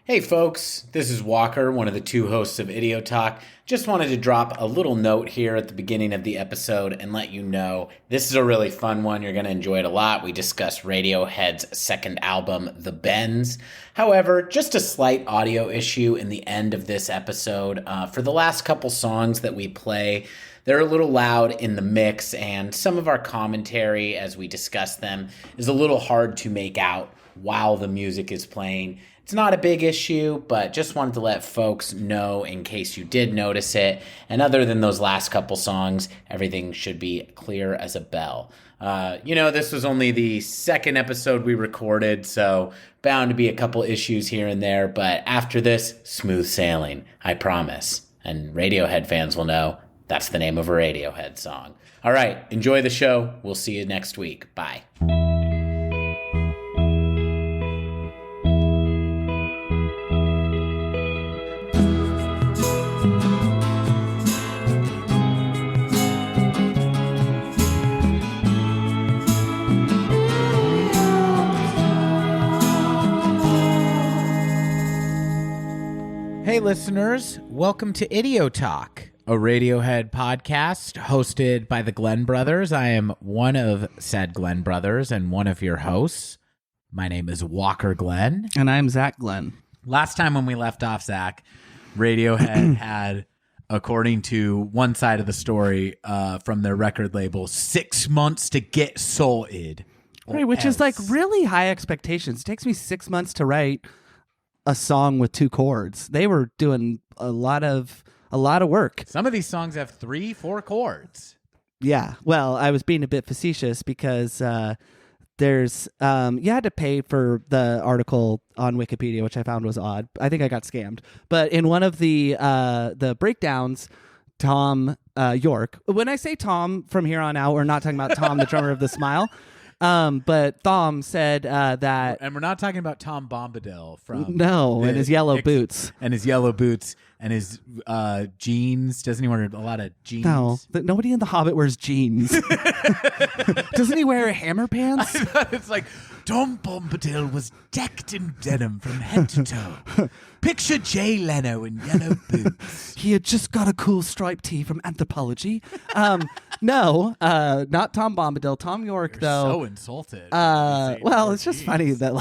Hey folks, this is Walker, one of the two hosts of Idio Talk. Just wanted to drop a little note here at the beginning of the episode and let you know this is a really fun one. You're going to enjoy it a lot. We discuss Radiohead's second album, The Bends. However, just a slight audio issue in the end of this episode. For the last couple songs that we play, they're a little loud in the mix, and some of our commentary as we discuss them is a little hard to make out while the music is playing. It's not a big issue, but just wanted to let folks know in case you did notice it. And other than those last couple songs, everything should be clear as a bell. This was only the second episode we recorded, so bound to be a couple issues here and there. But after this, smooth sailing, I promise. And Radiohead fans will know that's the name of a Radiohead song. All right, enjoy the show. We'll see you next week. Bye. Hey listeners, welcome to Idio Talk, a Radiohead podcast hosted by the Glenn brothers. I am one of said Glenn brothers and one of your hosts. My name is Walker Glenn. And I'm Zach Glenn. Last time when we left off, Zach, Radiohead had, according to one side of the story from their record label, 6 months to get sorted. Right, which is like really high expectations. It takes me 6 months to write a song with 2 chords. They were doing a lot of work. Some of these songs have 3-4 chords. Yeah. Well, I was being a bit facetious because there's you had to pay for the article on Wikipedia, which I found was odd. I think I got scammed. But in one of the breakdowns, Thom Yorke. When I say Thom from here on out, we're not talking about Thom, the drummer of The Smile. But Thom said that... And we're not talking about Tom Bombadil from... No, and his yellow boots. And his yellow boots and his jeans. Doesn't he wear a lot of jeans? No, nobody in The Hobbit wears jeans. Doesn't he wear hammer pants? I thought it's like, Tom Bombadil was decked in denim from head to toe. Picture Jay Leno in yellow boots. He had just got a cool striped tee from Anthropology. No, not Tom Bombadil. Thom Yorke, You're though. So insulted. Well, it's just funny that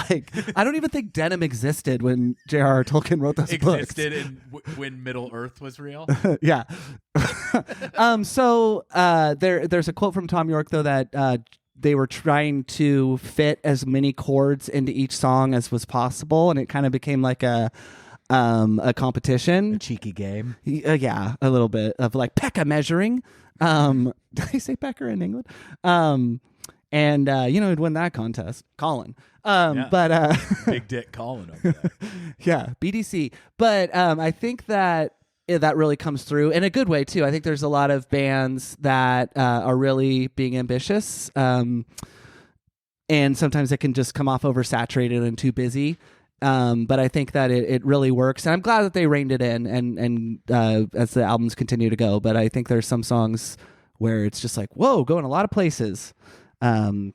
I don't even think denim existed when J.R.R. Tolkien wrote those books. Existed when Middle Earth was real. Yeah. So there's a quote from Thom Yorke though that they were trying to fit as many chords into each song as was possible, and it kind of became like a competition, a cheeky game. Yeah, a little bit of like Pekka measuring. Did I say Pecker in England? Who'd win that contest? Colin. Yeah. But Big Dick Colin over there. Yeah, BDC. But I think that that really comes through in a good way too. I think there's a lot of bands that are really being ambitious, and sometimes it can just come off oversaturated and too busy. But I think that it really works, and I'm glad that they reined it in. And as the albums continue to go, but I think there's some songs where it's just like, whoa, going a lot of places. In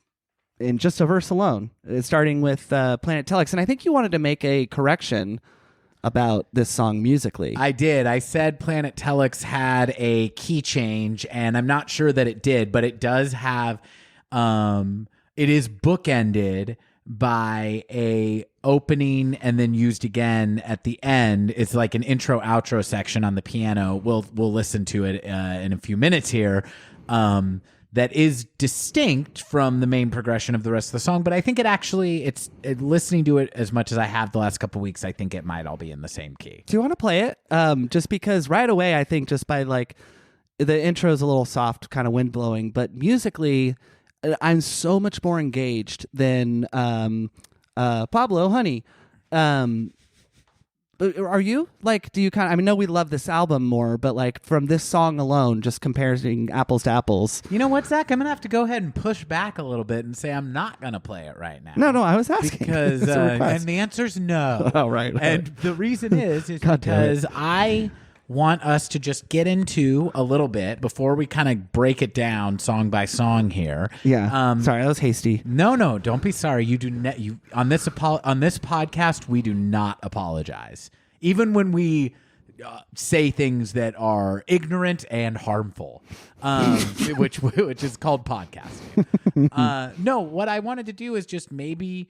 just a verse alone, starting with Planet Telex. And I think you wanted to make a correction about this song musically. I did. I said Planet Telex had a key change, and I'm not sure that it did, but it does have, it is bookended by a opening and then used again at the end. It's like an intro outro section on the piano. We'll listen to it in a few minutes here. That is distinct from the main progression of the rest of the song, but I think listening to it as much as I have the last couple of weeks, I think it might all be in the same key. Do you want to play it? Just because right away, I think just by like the intro is a little soft, kind of wind blowing, but musically, I'm so much more engaged than Pablo Honey. Are you? Like, do you kind of, I mean, no, we love this album more, but like from this song alone, just comparing apples to apples. You know what, Zach? I'm going to have to go ahead and push back a little bit and say I'm not going to play it right now. No, I was asking. Because, and the answer's no. Oh, right. And the reason is because I want us to just get into a little bit before we kind of break it down song by song here. Yeah. Sorry, that was hasty. No, don't be sorry. You do you on this podcast we do not apologize. Even when we say things that are ignorant and harmful, which is called podcasting. No, what I wanted to do is just maybe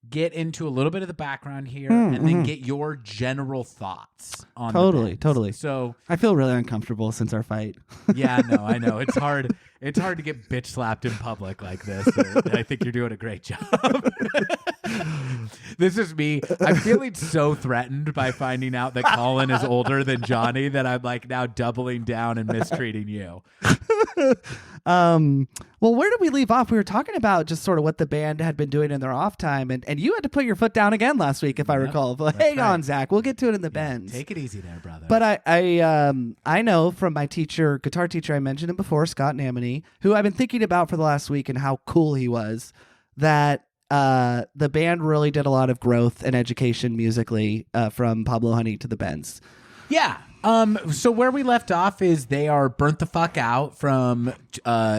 get into a little bit of the background here and then get your general thoughts on Totally. So I feel really uncomfortable since our fight. Yeah, no, I know. It's hard to get bitch slapped in public like this. I think you're doing a great job. This is me. I'm feeling so threatened by finding out that Colin is older than Johnny that I'm like now doubling down and mistreating you. Well, where did we leave off? We were talking about just sort of what the band had been doing in their off time, and you had to put your foot down again last week, if I recall. But hang on, Zach. We'll get to it in the bends. Take it easy there, brother. But I know from my guitar teacher, I mentioned him before, Scott Namany, who I've been thinking about for the last week and how cool he was, that the band really did a lot of growth and education musically from Pablo Honey to the Bends. Yeah. So where we left off is they are burnt the fuck out from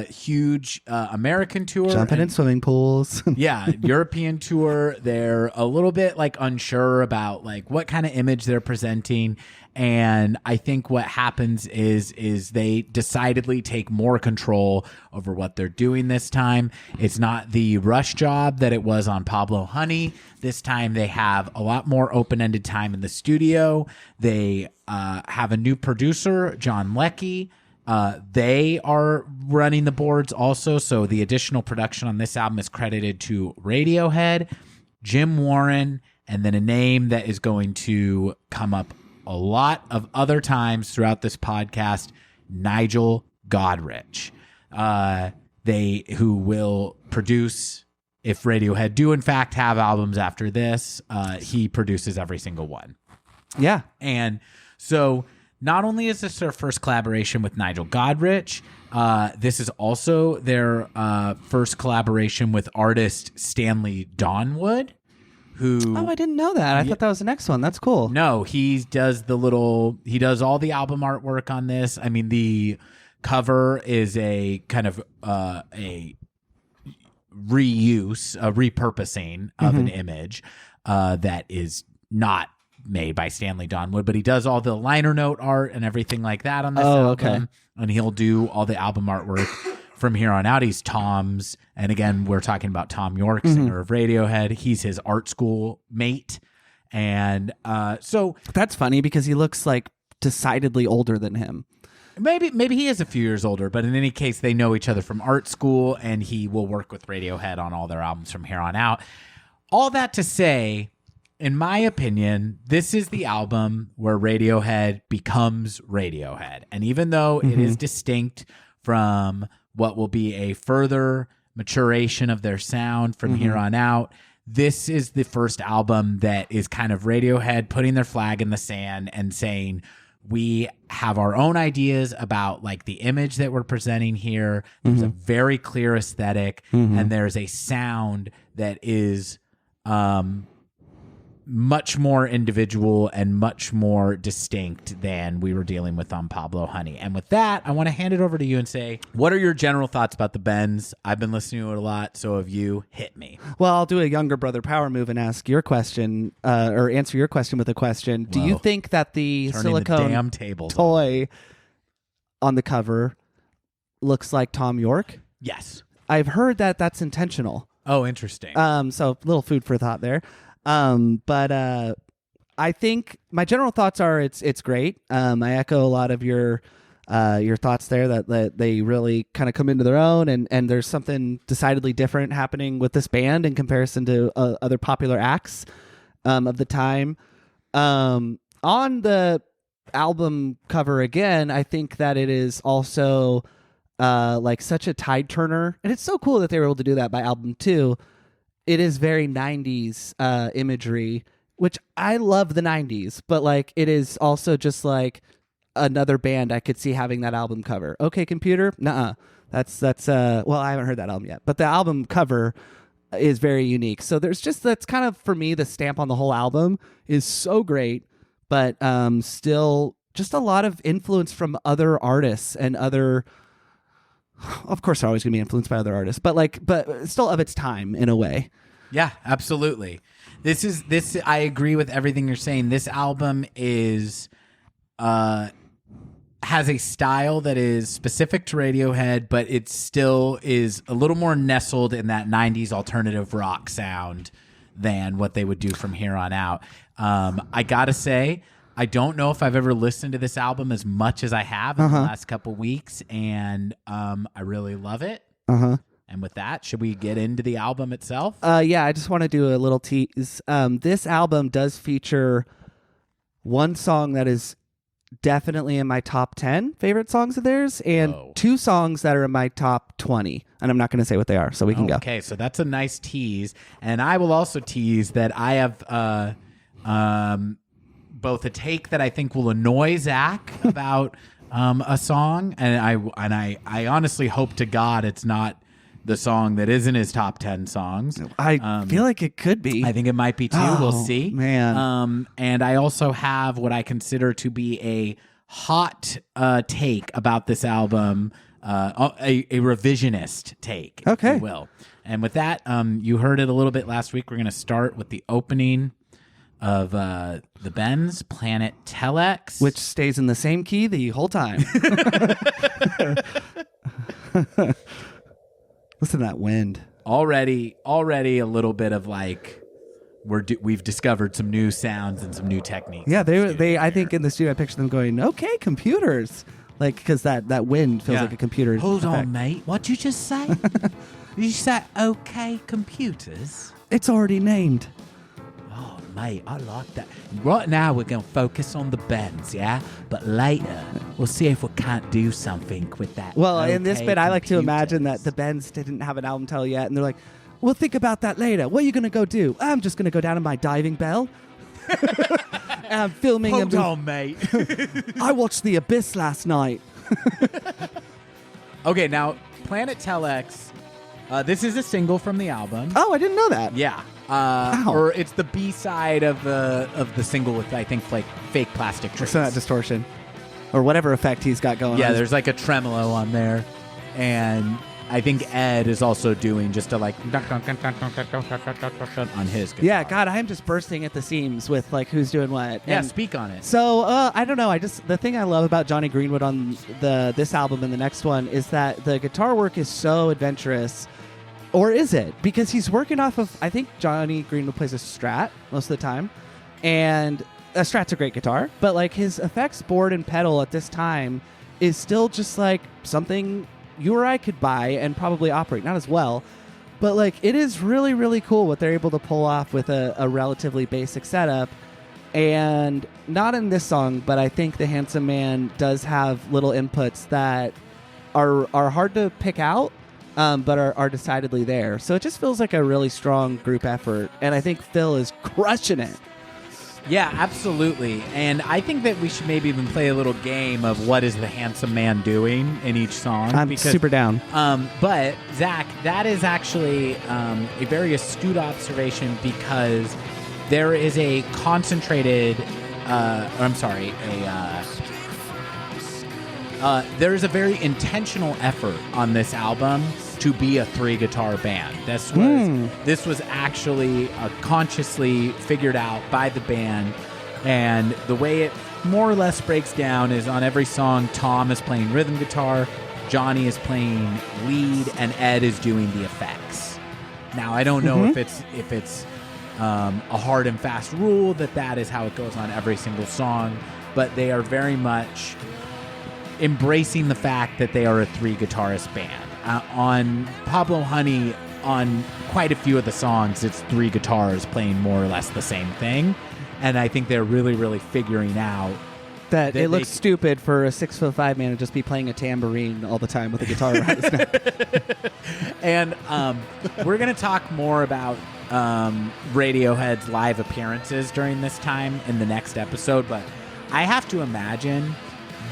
huge American tour. Jumping in swimming pools. Yeah, European tour. They're a little bit like unsure about like what kind of image they're presenting. And I think what happens is they decidedly take more control over what they're doing this time. It's not the rush job that it was on Pablo Honey. This time they have a lot more open-ended time in the studio. They have a new producer, John Leckie. They are running the boards also. So the additional production on this album is credited to Radiohead, Jim Warren, and then a name that is going to come up a lot of other times throughout this podcast, Nigel Godrich. Who will produce, if Radiohead do in fact have albums after this, he produces every single one. Yeah. And so not only is this their first collaboration with Nigel Godrich, this is also their first collaboration with artist Stanley Donwood. Oh, I didn't know that. I thought that was the next one. That's cool. No, he does all the album artwork on this. I mean, the cover is a kind of a repurposing of an image that is not made by Stanley Donwood, but he does all the liner note art and everything like that on this album. Okay. And he'll do all the album artwork from here on out. He's Thom's, and again, we're talking about Thom Yorke, singer of Radiohead. He's his art school mate. And so that's funny because he looks like decidedly older than him. Maybe he is a few years older, but in any case, they know each other from art school, and he will work with Radiohead on all their albums from here on out. All that to say, in my opinion, this is the album where Radiohead becomes Radiohead. And even though it is distinct from what will be a further maturation of their sound from here on out, this is the first album that is kind of Radiohead putting their flag in the sand and saying, we have our own ideas about like the image that we're presenting here. There's a very clear aesthetic, and there's a sound that is much more individual and much more distinct than we were dealing with on Pablo Honey. And with that, I want to hand it over to you and say, what are your general thoughts about the Bends? I've been listening to it a lot, so have you. Hit me. Well, I'll do a younger brother power move and ask your question, or answer your question with a question. Whoa. Do you think that the silicone toy on the cover looks like Thom Yorke? Yes. I've heard that that's intentional. Oh, interesting. So a little food for thought there. But I think my general thoughts are it's great. I echo a lot of your thoughts there that they really kind of come into their own, and there's something decidedly different happening with this band in comparison to other popular acts of the time. On the album cover again, I think that it is also like such a tide turner, and it's so cool that they were able to do that by album 2. It is very 90s imagery, which I love the 90s, but like it is also just like another band I could see having that album cover. Okay, Computer? Nuh-uh. That's well, I haven't heard that album yet, but the album cover is very unique. So that's kind of, for me, the stamp on the whole album is so great, but still just a lot of influence from other artists and other. Of course, they're always going to be influenced by other artists, but still of its time in a way. Yeah, absolutely. This. I agree with everything you're saying. This album is, has a style that is specific to Radiohead, but it still is a little more nestled in that 90s alternative rock sound than what they would do from here on out. I gotta say, I don't know if I've ever listened to this album as much as I have in the last couple weeks, and I really love it. And with that, should we get into the album itself? Yeah, I just want to do a little tease. This album does feature one song that is definitely in my top 10 favorite songs of theirs, and two songs that are in my top 20. And I'm not going to say what they are, so we can go. Okay, so that's a nice tease. And I will also tease that I have both a take that I think will annoy Zach about a song, and I honestly hope to God it's not the song that is in his top 10 songs. I feel like it could be. I think it might be too. We'll see. Man. And I also have what I consider to be a hot take about this album, a revisionist take, if you will. And with that, you heard it a little bit last week. We're going to start with the opening of the Benz, Planet Telex. Which stays in the same key the whole time. Listen to that wind. Already a little bit of like we've discovered some new sounds and some new techniques. Yeah, they I think in the studio I picture them going, okay, computers, like because that wind feels like a computer. Hold effect. on, mate. What'd you just say? You said okay, computers. It's already named. Oh, mate, I like that. Right now we're going to focus on the Benz, yeah? But later, we'll see if we can't do something with that. Well, in this bit, I like to imagine that the Benz didn't have an album title yet, and they're like, we'll think about that later. What are you going to go do? I'm just going to go down in my diving bell. I'm filming. Hold on, mate. I watched The Abyss last night. Okay, now, Planet Telex, this is a single from the album. Oh, I didn't know that. Yeah. Wow. Or it's the B-side of the single with, I think, like fake plastic trees. So that distortion. Or whatever effect he's got going on. Yeah, there's like a tremolo on there. And I think Ed is also doing just a like on his guitar. Yeah, God, I'm just bursting at the seams with like who's doing what. Yeah, And speak on it. so I don't know. The thing I love about Johnny Greenwood on this album and the next one is that the guitar work is so adventurous. Or is it? Because he's working off of, I think Johnny Greenwood plays a Strat most of the time. And a Strat's a great guitar. But like his effects board and pedal at this time is still just like something you or I could buy and probably operate. Not as well. But like it is really, really cool what they're able to pull off with a relatively basic setup. And not in this song, but I think The Handsome Man does have little inputs that are hard to pick out. But are decidedly there. So it just feels like a really strong group effort. And I think Phil is crushing it. Yeah, absolutely. And I think that we should maybe even play a little game of what is the handsome man doing in each song. I'm super down. But, Zach, that is actually a very astute observation because there is a concentrated, there is a very intentional effort on this album to be a 3-guitar band. This was actually consciously figured out by the band, and the way it more or less breaks down is on every song, Thom is playing rhythm guitar, Johnny is playing lead, and Ed is doing the effects. Now, I don't know if it's a hard and fast rule that is how it goes on every single song, but they are very much embracing the fact that they are a 3-guitarist band. On Pablo Honey, on quite a few of the songs, it's 3 guitars playing more or less the same thing. And I think they're really, really figuring out that it looks stupid for a 6'5" man to just be playing a tambourine all the time with a guitar around his neck. And we're going to talk more about Radiohead's live appearances during this time in the next episode. But I have to imagine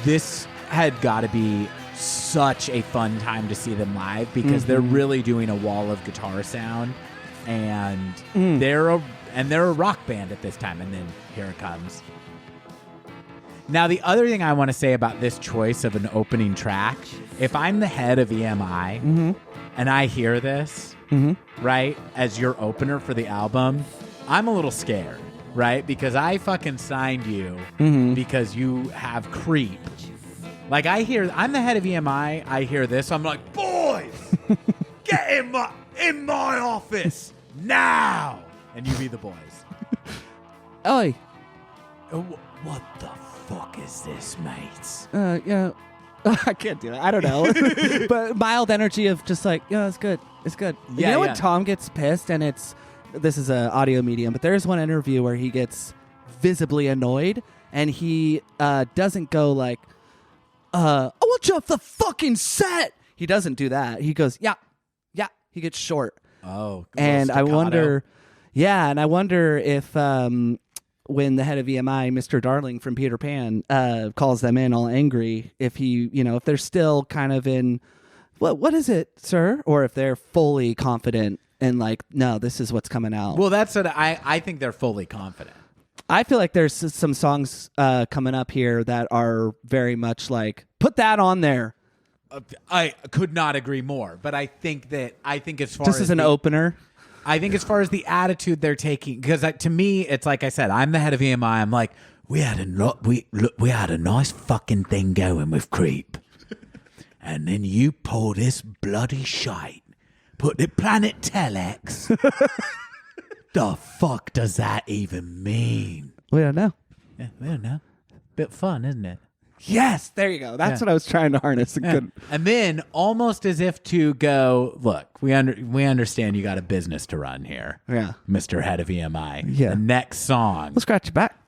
this had got to be such a fun time to see them live because they're really doing a wall of guitar sound, and they're a rock band at this time. And then here it comes. Now, the other thing I want to say about this choice of an opening track, if I'm the head of EMI and I hear this, right, as your opener for the album, I'm a little scared, right? Because I fucking signed you because you have Creep. Like, I'm the head of EMI, I hear this, I'm like, boys, get in my office now! And you be the boys. Oi. What the fuck is this, mates? Yeah. I can't do that. I don't know. But mild energy of just like, yeah, it's good. It's good. Yeah, you know when Thom gets pissed and this is an audio medium, but there's one interview where he gets visibly annoyed and he doesn't go like, I want you off the fucking set. He doesn't do that. He goes, yeah. He gets short. Oh. And I wonder if when the head of EMI, Mr. Darling from Peter Pan, calls them in all angry, if if they're still kind of in, what is it, sir? Or if they're fully confident and like, no, this is what's coming out. Well, that's what I think they're fully confident. I feel like there's some songs coming up here that are very much like, put that on there. I could not agree more, but I think as far just as an opener, I think as far as the attitude they're taking, because to me, it's like I said, I'm the head of EMI. I'm like, we had a nice fucking thing going with Creep, and then you pull this bloody shite, put the Planet Telex. The fuck does that even mean? we don't know. Yeah, we don't know. Bit fun, isn't it? Yes, there you go. That's what I was trying to harness. And then, almost as if to go, look, we understand you got a business to run here. Yeah. Mr. Head of EMI. Yeah. The next song. We'll scratch your back.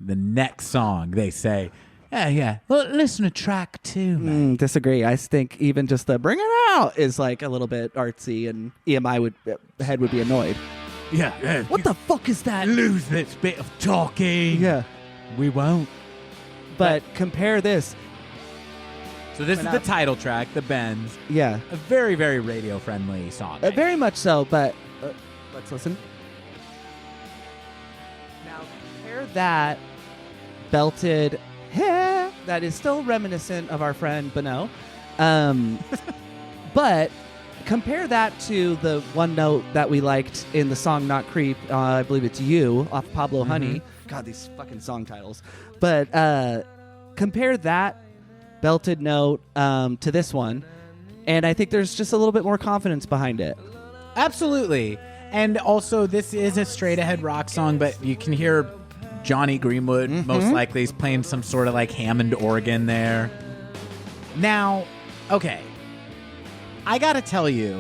The next song, they say, yeah. Well, listen to track 2, man. Disagree. I think even just the bring it out is like a little bit artsy, and EMI head would be annoyed. Yeah. What the fuck is that? Lose this bit of talking. Yeah. We won't. But compare this. So this is the title track, The Bends. Yeah. A very, very radio-friendly song. Very much so, but let's listen. Now compare that belted hair that is still reminiscent of our friend Bono. But compare that to the one note that we liked in the song Not Creep, I believe it's You, off Pablo Honey. God, these fucking song titles. But compare that belted note to this one, and I think there's just a little bit more confidence behind it. Absolutely. And also, this is a straight-ahead rock song, but you can hear Johnny Greenwood, most likely, is playing some sort of like Hammond organ there. Now, okay, I gotta tell you,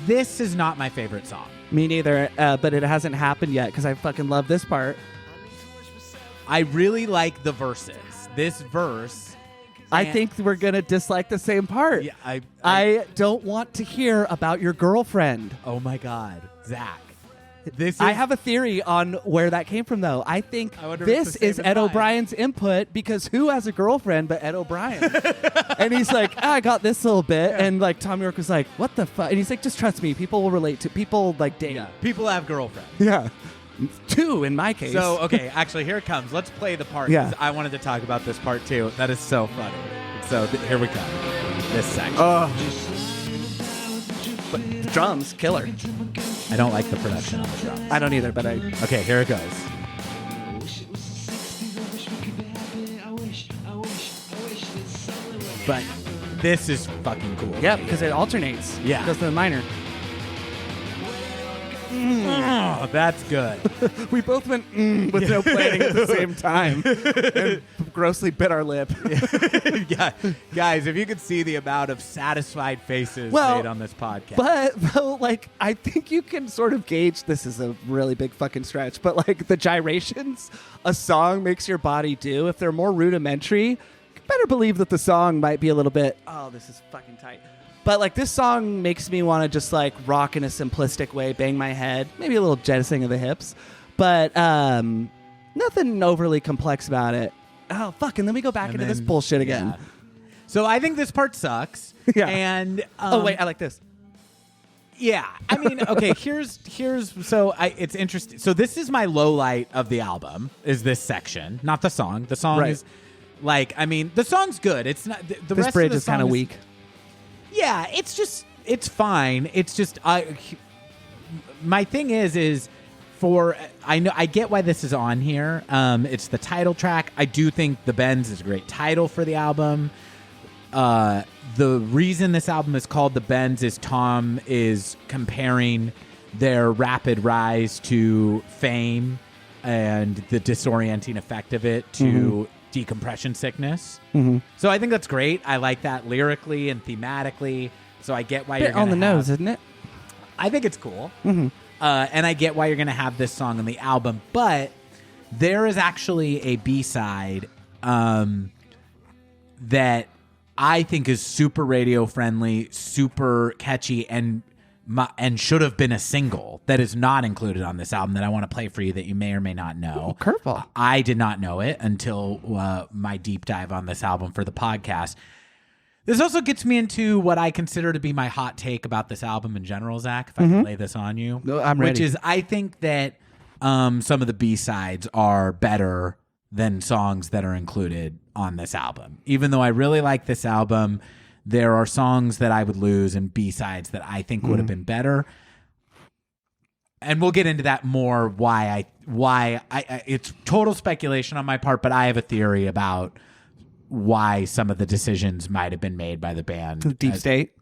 this is not my favorite song. Me neither, but it hasn't happened yet because I fucking love this part. I really like the verses. This verse, I think we're gonna dislike the same part. Yeah, I don't want to hear about your girlfriend. Oh my God, Zach. I have a theory on where that came from, though. I think this is Ed O'Brien's input, because who has a girlfriend but Ed O'Brien? And he's like, I got this little bit. Yeah. And like Tom York was like, what the fuck? And he's like, just trust me. People will relate to people like date. Yeah. People have girlfriends. Yeah. 2 in my case. So, okay, actually, here it comes. Let's play the part. Yeah. I wanted to talk about this part, too. That is so funny. So, here we go. This section. But the drums, killer. I don't like the production on the drums. I don't either, but Okay, here it goes. But this is fucking cool. Yeah, because it alternates. Yeah. It goes to the minor. Oh, that's good. We both went with no planning at the same time and grossly bit our lip. Yeah. Guys, if you could see the amount of satisfied faces made on this podcast. But like, I think you can sort of gauge, this is a really big fucking stretch, but like the gyrations a song makes your body do, if they're more rudimentary, you better believe that the song might be a little bit, oh, this is fucking tight. But like, this song makes me want to just like rock in a simplistic way, bang my head, maybe a little jettisoning of the hips, but nothing overly complex about it. Oh, fuck, and then we go back into this bullshit again. Yeah. So I think this part sucks. Yeah. And oh, wait, I like this. Yeah, I mean, okay. Here's it's interesting. So this is my low light of the album. Is this section, not the song? The song Right. is like, I mean, the song's good. It's not the This rest bridge of the is kind of weak. Yeah, it's fine. It's just my thing is I get why this is on here. It's the title track. I do think The Bends is a great title for the album. The reason this album is called The Bends is Thom is comparing their rapid rise to fame and the disorienting effect of it to decompression sickness. So I think that's great. I like that lyrically and thematically. So I get why you're on the nose, isn't it? I think it's cool. And I get why you're going to have this song on the album. But there is actually a B-side that I think is super radio friendly, super catchy, and should have been a single that is not included on this album that I want to play for you that you may or may not know. Curveball. I did not know it until my deep dive on this album for the podcast. This also gets me into what I consider to be my hot take about this album in general, Zach, if I can lay this on you. No, I'm ready. Which is, I think that some of the B-sides are better than songs that are included on this album. Even though I really like this album, there are songs that I would lose and B-sides that I think would have been better. And we'll get into that more, why I it's total speculation on my part, but I have a theory about why some of the decisions might have been made by the band. Deep State.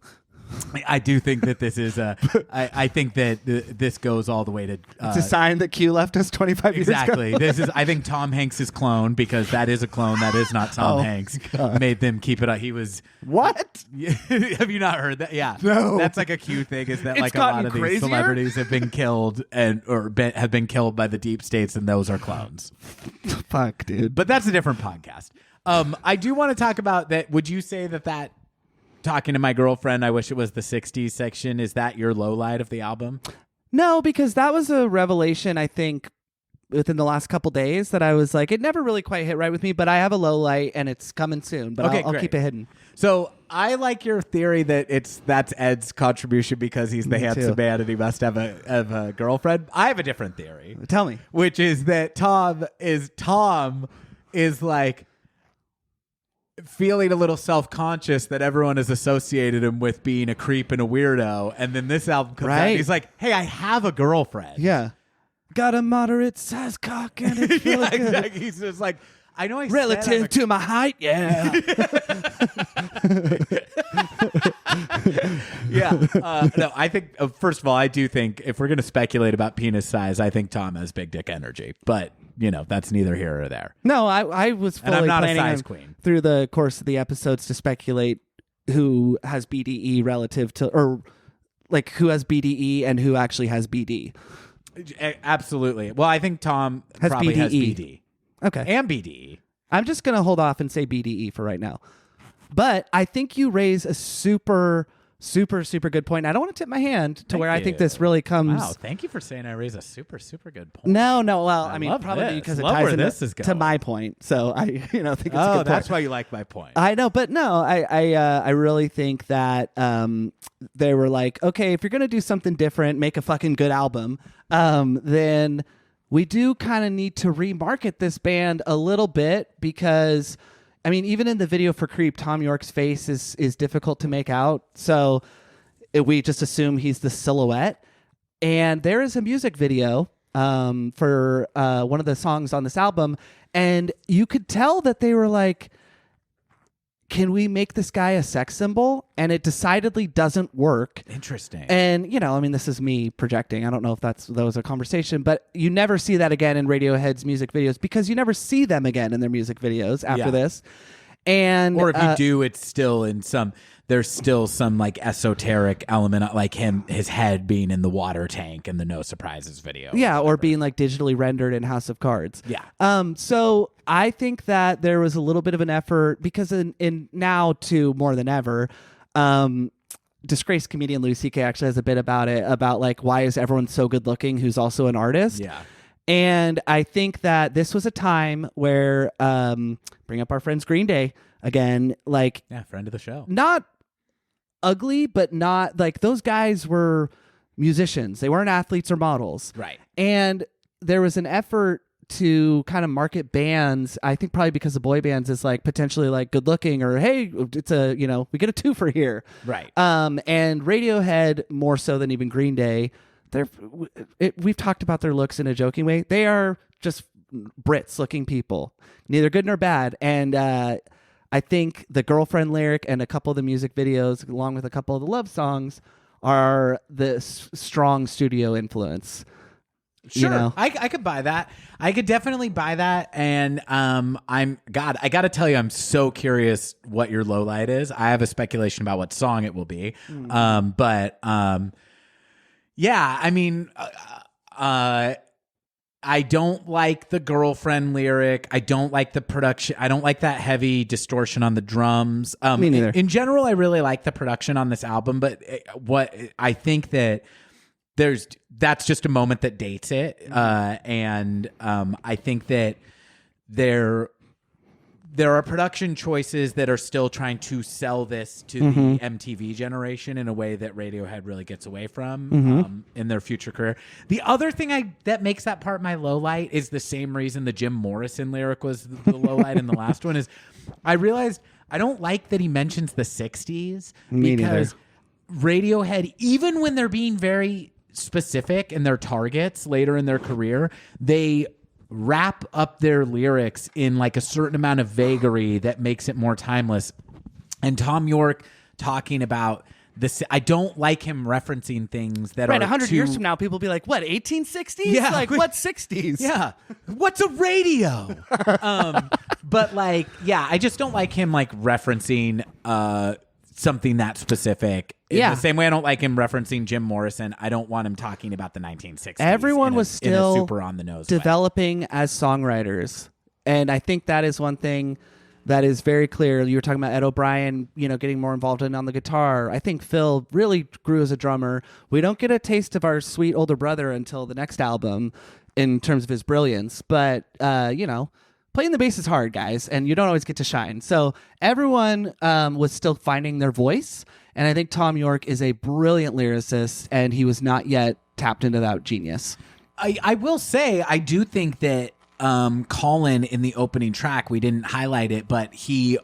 I do think that this is I think that this goes all the way to It's a sign that Q left us 25 years ago. exactly. This is, I think, Tom Hanks' clone, because that is a clone that is not Tom Hanks. God. Made them keep it up. He was What? Have you not heard that? Yeah, No. That's like a Q thing. Is that It's like a lot gotten of these crazier? celebrities have been killed have been killed by the deep states, and those are clones. Fuck, dude. But that's a different podcast. I do want to talk about that. Would you say that Talking to My Girlfriend, I Wish It Was the 60s section, is that your low light of the album? No, because that was a revelation, I think, within the last couple days that I was like, it never really quite hit right with me, but I have a low light and it's coming soon, but Okay, I'll great. keep it hidden. So I like your theory that that's Ed's contribution because he's the Me handsome too. man and he must have a girlfriend. I have a different theory, Tell me. which is that Thom is like feeling a little self-conscious that everyone has associated him with being a creep and a weirdo, and then this album comes out and Right. he's like, hey, I have a girlfriend. Yeah. Got a moderate size cock and it's really Yeah, good. exactly. He's just like, I know I said I'm Relative a- to my height, yeah. Yeah. No, I think, first of all, I do think if we're going to speculate about penis size, I think Thom has big dick energy. But, that's neither here or there. No, I was fully And I'm not a planning size on, queen. through the course of the episodes to speculate who has BDE relative to, or like who has BDE and who actually has BD. Absolutely. Well, I think Thom Has probably has BDE. BD. Okay. And BDE. I'm just going to hold off and say BDE for right now. But I think you raise a super good point. I don't want to tip my hand to Thank where I think you. this really comes. Wow. Thank you for saying I raise a super good point. No. Well, I mean, love probably this. because it Love ties where into this is to going. my point. So I, think it's a Oh, good that's point. why you like my point. I know, but no, I really think that they were like, okay, if you're gonna do something different, make a fucking good album, then we do kind of need to remarket this band a little bit because, I mean, even in the video for Creep, Thom Yorke's face is difficult to make out, so we just assume he's the silhouette. And there is a music video for one of the songs on this album, and you could tell that they were like, can we make this guy a sex symbol? And it decidedly doesn't work. Interesting. And, I mean, this is me projecting. I don't know if that was a conversation, but you never see that again in Radiohead's music videos because you never see them again in their music videos after Yeah. this. And Or if you do, it's still there's still some like esoteric element, like his head being in the water tank in the No Surprises video. yeah, or being like digitally rendered in House of Cards. Yeah. So I think that there was a little bit of an effort because in now to more than ever, disgraced comedian Louis C.K. actually has a bit about it, about like, why is everyone so good looking who's also an artist? Yeah. And I think that this was a time where, bring up our friends Green Day again, like Yeah, friend of the show. not ugly, but not like those guys were musicians. They weren't athletes or models. Right. And there was an effort to kind of market bands, I think probably because the boy bands is like potentially like good looking, or hey, it's a, we get a twofer here. Right. And Radiohead, more so than even Green Day, we've talked about their looks in a joking way. They are just Brits looking people, neither good nor bad. And I think the Girlfriend lyric and a couple of the music videos, along with a couple of the love songs, are the strong studio influence. Sure, I could buy that. I could definitely buy that. And I got to tell you, I'm so curious what your low light is. I have a speculation about what song it will be. Yeah, I mean, I don't like the Girlfriend lyric. I don't like the production. I don't like that heavy distortion on the drums. Me neither. In general, I really like the production on this album, but what I think that that's just a moment that dates it. And I think that there are production choices that are still trying to sell this to the MTV generation in a way that Radiohead really gets away from in their future career. The other thing that makes that part my low light is the same reason the Jim Morrison lyric was the low light in the last one, is I realized I don't like that he mentions the 60s. Me because Radiohead, even when they're being very specific in their targets later in their career, they wrap up their lyrics in like a certain amount of vagary that makes it more timeless. And Thom Yorke talking about this, I don't like him referencing things that are 100 years from now, people will be like, what, 1860s? Yeah. Like, what 60s? Yeah. What's a radio? But like, yeah, I just don't like him like referencing something that specific. In the same way I don't like him referencing Jim Morrison, I don't want him talking about the 1960s. Everyone was still super on the nose developing as songwriters. And I think that is one thing that is very clear. You were talking about Ed O'Brien, getting more involved on the guitar. I think Phil really grew as a drummer. We don't get a taste of our sweet older brother until the next album in terms of his brilliance. But, playing the bass is hard, guys, and you don't always get to shine. So everyone was still finding their voice, and I think Thom Yorke is a brilliant lyricist, and he was not yet tapped into that genius. I will say, I do think that Colin in the opening track, we didn't highlight it, but he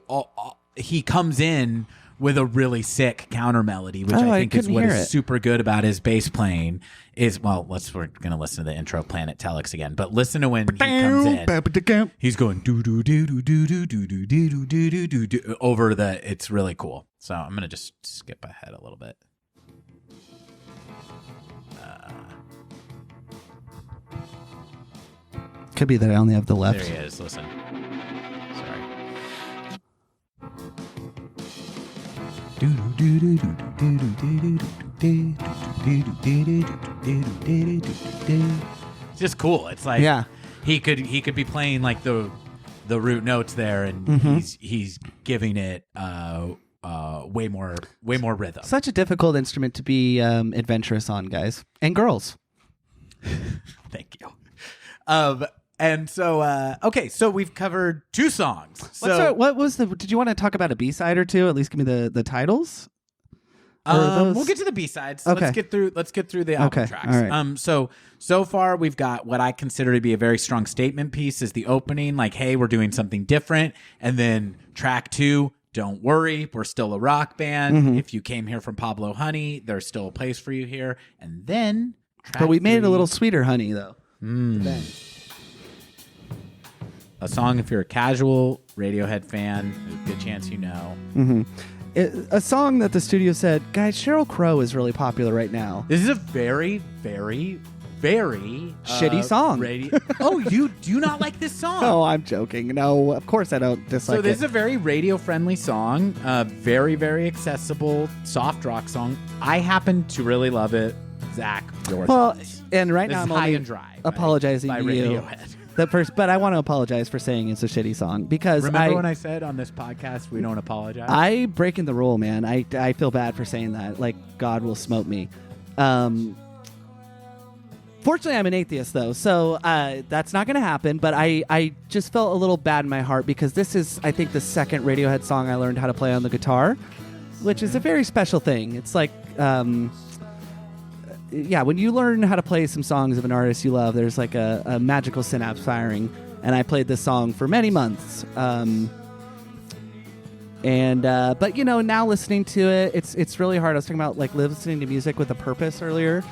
comes in with a really sick counter melody, which I think is what is super good about his bass playing. We're going to listen to the intro Planet Telex again, but listen to when he comes in. He's going do do do do do do do do do do do do over the. It's really cool. So I'm going to just skip ahead a little bit. Could be that I only have the left. There he is. Listen. Sorry. It's just cool. It's like he could be playing like the root notes there, and he's giving it way more rhythm. Such a difficult instrument to be adventurous on, guys and girls. Thank you. And so, okay, so we've covered 2 songs. What was did you want to talk about a B-side or two? At least give me the titles. We'll get to the B-sides. Okay. Let's get through the album tracks. All right. So far we've got what I consider to be a very strong statement piece is the opening, like, hey, we're doing something different. And then track 2, don't worry, we're still a rock band. If you came here from Pablo Honey, there's still a place for you here. And then but we made it a little sweeter, honey, though. A song if you're a casual Radiohead fan, there's a good chance you know. A song that the studio said, guys, Sheryl Crow is really popular right now. This is a very, very, very shitty song. Oh, you do not like this song? No, I'm joking. No, of course I don't dislike it. So this is a very radio-friendly song, very, very accessible, soft rock song. I happen to really love it. Zach, yours. Well, and right this now I'm high only and dry apologizing by to you. Radiohead. But I want to apologize for saying it's a shitty song because remember when I said on this podcast we don't apologize? I breaking the rule, man. I feel bad for saying that. Like God will smote me. Fortunately, I'm an atheist though, so that's not going to happen. But I just felt a little bad in my heart because this is, I think, the second Radiohead song I learned how to play on the guitar, which is a very special thing. It's like yeah, when you learn how to play some songs of an artist you love, there's like a magical synapse firing. And I played this song for many months. But you know, now listening to it, it's really hard. I was talking about like listening to music with a purpose earlier.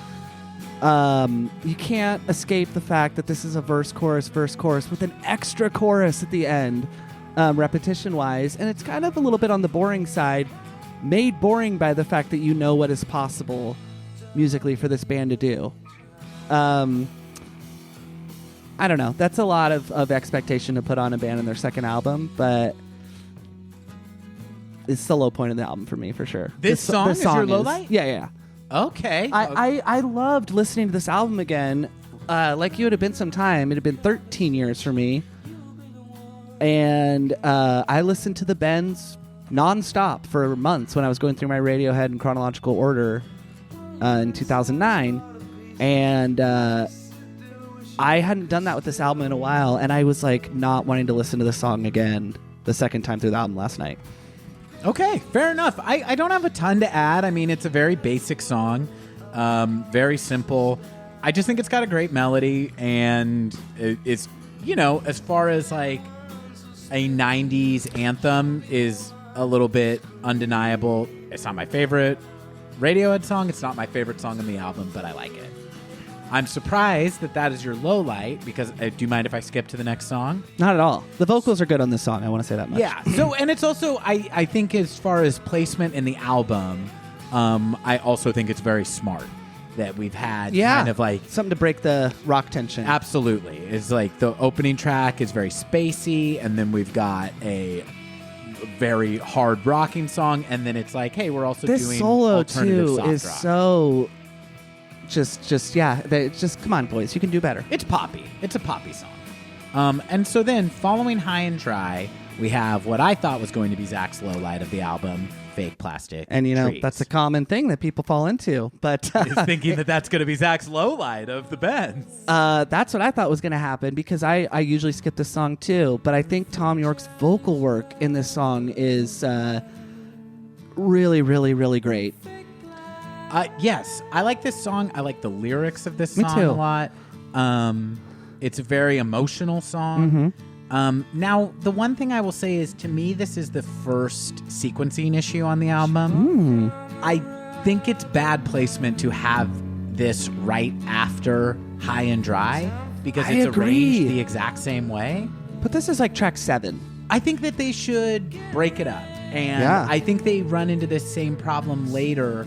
You can't escape the fact that this is a verse, chorus with an extra chorus at the end, repetition wise. And it's kind of a little bit on the boring side, made boring by the fact that you know what is possible musically for this band to do. I don't know. That's a lot of expectation to put on a band in their second album, but it's the low point of the album for me, for sure. This song is your low light? Yeah. Okay. I loved listening to this album again. Like you, it had been some time. It had been 13 years for me. And I listened to the Bends nonstop for months when I was going through my Radiohead in chronological order in 2009. And I hadn't done that with this album in a while, and I was like not wanting to listen to the song again the second time through the album last night. Okay, fair enough. I don't have a ton to add. I mean, it's a very basic song, very simple. I just think it's got a great melody, and it's, you know, as far as like a 90s anthem is a little bit undeniable. It's not my favorite Radiohead song. It's not my favorite song on the album, but I like it. I'm surprised that is your low light, because do you mind if I skip to the next song? Not at all. The vocals are good on this song. I want to say that much. Yeah. So, and it's also, I think as far as placement in the album, I also think it's very smart that we've had kind of like something to break the rock tension. Absolutely. It's like the opening track is very spacey, and then we've got a very hard rocking song, and then it's like, hey, we're also this doing solo alternative too soft is rock. So just come on, boys, you can do better. It's poppy. It's a poppy song. And so then following High and Dry, we have what I thought was going to be Zach's low light of the album, Fake Plastic And you know, Trees. that's a common thing that people fall into. But Is thinking that that's going to be Zach's low light of the Bends. that's what I thought was going to happen, because I usually skip this song too. But I think Thom Yorke's vocal work in this song is really, really, really great. Yes, I like this song. I like the lyrics of this Me song too. a lot. It's a very emotional song. Now, the one thing I will say is, to me, this is the first sequencing issue on the album. I think it's bad placement to have this right after High and Dry, because I it's agree. arranged the exact same way. But this is like track 7. I think that they should break it up. And Yeah. I think they run into this same problem later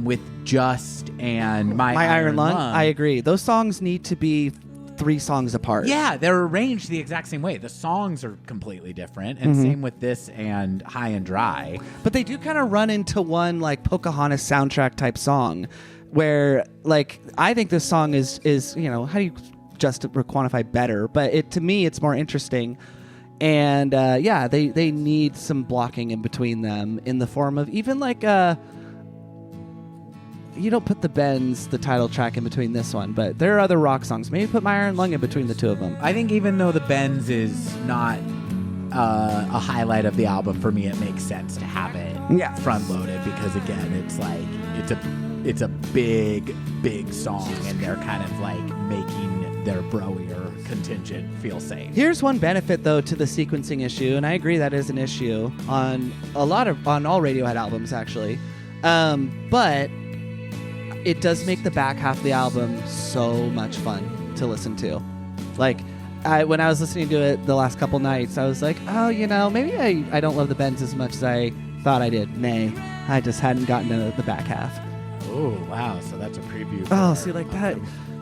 with Just and My Iron Lung. I agree. Those songs need to be 3 songs apart. Yeah, they're arranged the exact same way. The songs are completely different, and same with this and High and Dry. But they do kind of run into one like Pocahontas soundtrack type song, where like I think this song is you know, how do you just quantify better? But to me, it's more interesting. And they need some blocking in between them, in the form of even like you don't put the Bends, the title track, in between this one, but there are other rock songs. Maybe put My Iron Lung in between the two of them. I think even though the Bends is not a highlight of the album, for me it makes sense to have it front loaded, because again, it's like it's a big song, and they're kind of like making their broier contingent feel safe. Here's one benefit though to the sequencing issue, and I agree that is an issue on all Radiohead albums actually, but it does make the back half of the album so much fun to listen to. Like, when I was listening to it the last couple nights, I was like, oh, you know, maybe I don't love the Bends as much as I thought I did. Nay, I just hadn't gotten to the back half. Oh, wow. So that's a preview. Oh, see, like that.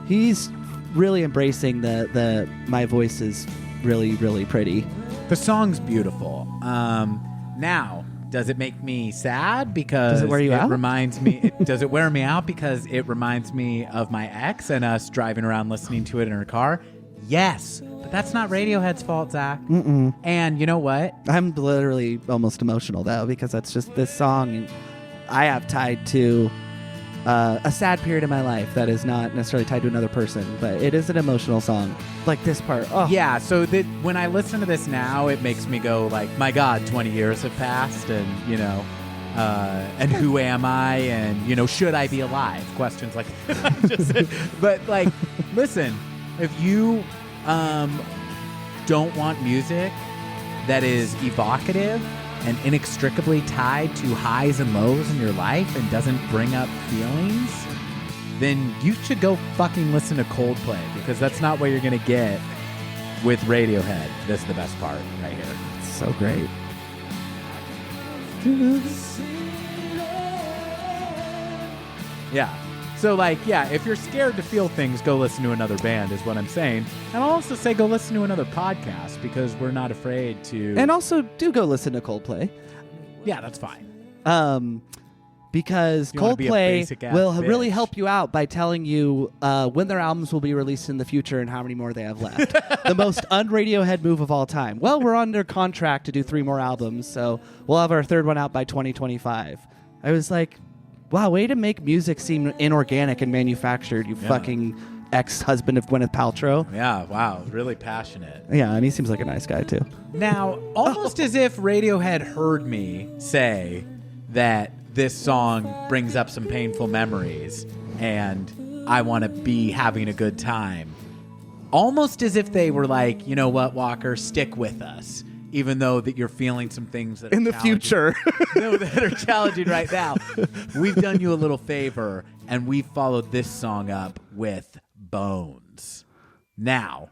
He's really embracing the my voice is really, really pretty. The song's beautiful. Now, does it make me sad? Because does it wear you out? Reminds me. Does it wear me out? Because it reminds me of my ex and us driving around listening to it in her car. Yes, but that's not Radiohead's fault, Zach. Mm-mm. And you know what? I'm literally almost emotional though, because that's just this song I have tied to a sad period in my life that is not necessarily tied to another person, but it is an emotional song. Like this part. Oh. Yeah, so when I listen to this now, it makes me go like, my God, 20 years have passed, and, you know, and who am I, and should I be alive? Questions like but like, listen, if you don't want music that is evocative and inextricably tied to highs and lows in your life and doesn't bring up feelings, then you should go fucking listen to Coldplay, because that's not what you're gonna get with Radiohead. This is the best part right here. It's so great. Yeah. So, like, yeah, if you're scared to feel things, go listen to another band is what I'm saying. And I'll also say go listen to another podcast, because we're not afraid to... And also, do go listen to Coldplay. Yeah, that's fine. Because You wanna be a Coldplay basic-ass will bitch. really help you out by telling you when their albums will be released in the future and how many more they have left. The most un-Radiohead move of all time. Well, we're under contract to do 3 more albums, so we'll have our 3rd one out by 2025. I was like, wow, way to make music seem inorganic and manufactured, you fucking ex-husband of Gwyneth Paltrow. Yeah, wow, really passionate. Yeah, and he seems like a nice guy, too. Now, almost as if Radiohead heard me say that this song brings up some painful memories and I want to be having a good time. Almost as if they were like, you know what, Walker, stick with us, even though that you're feeling some things that are In the challenging- future. No, that are challenging right now. We've done you a little favor, and we've followed this song up with Bones. Now,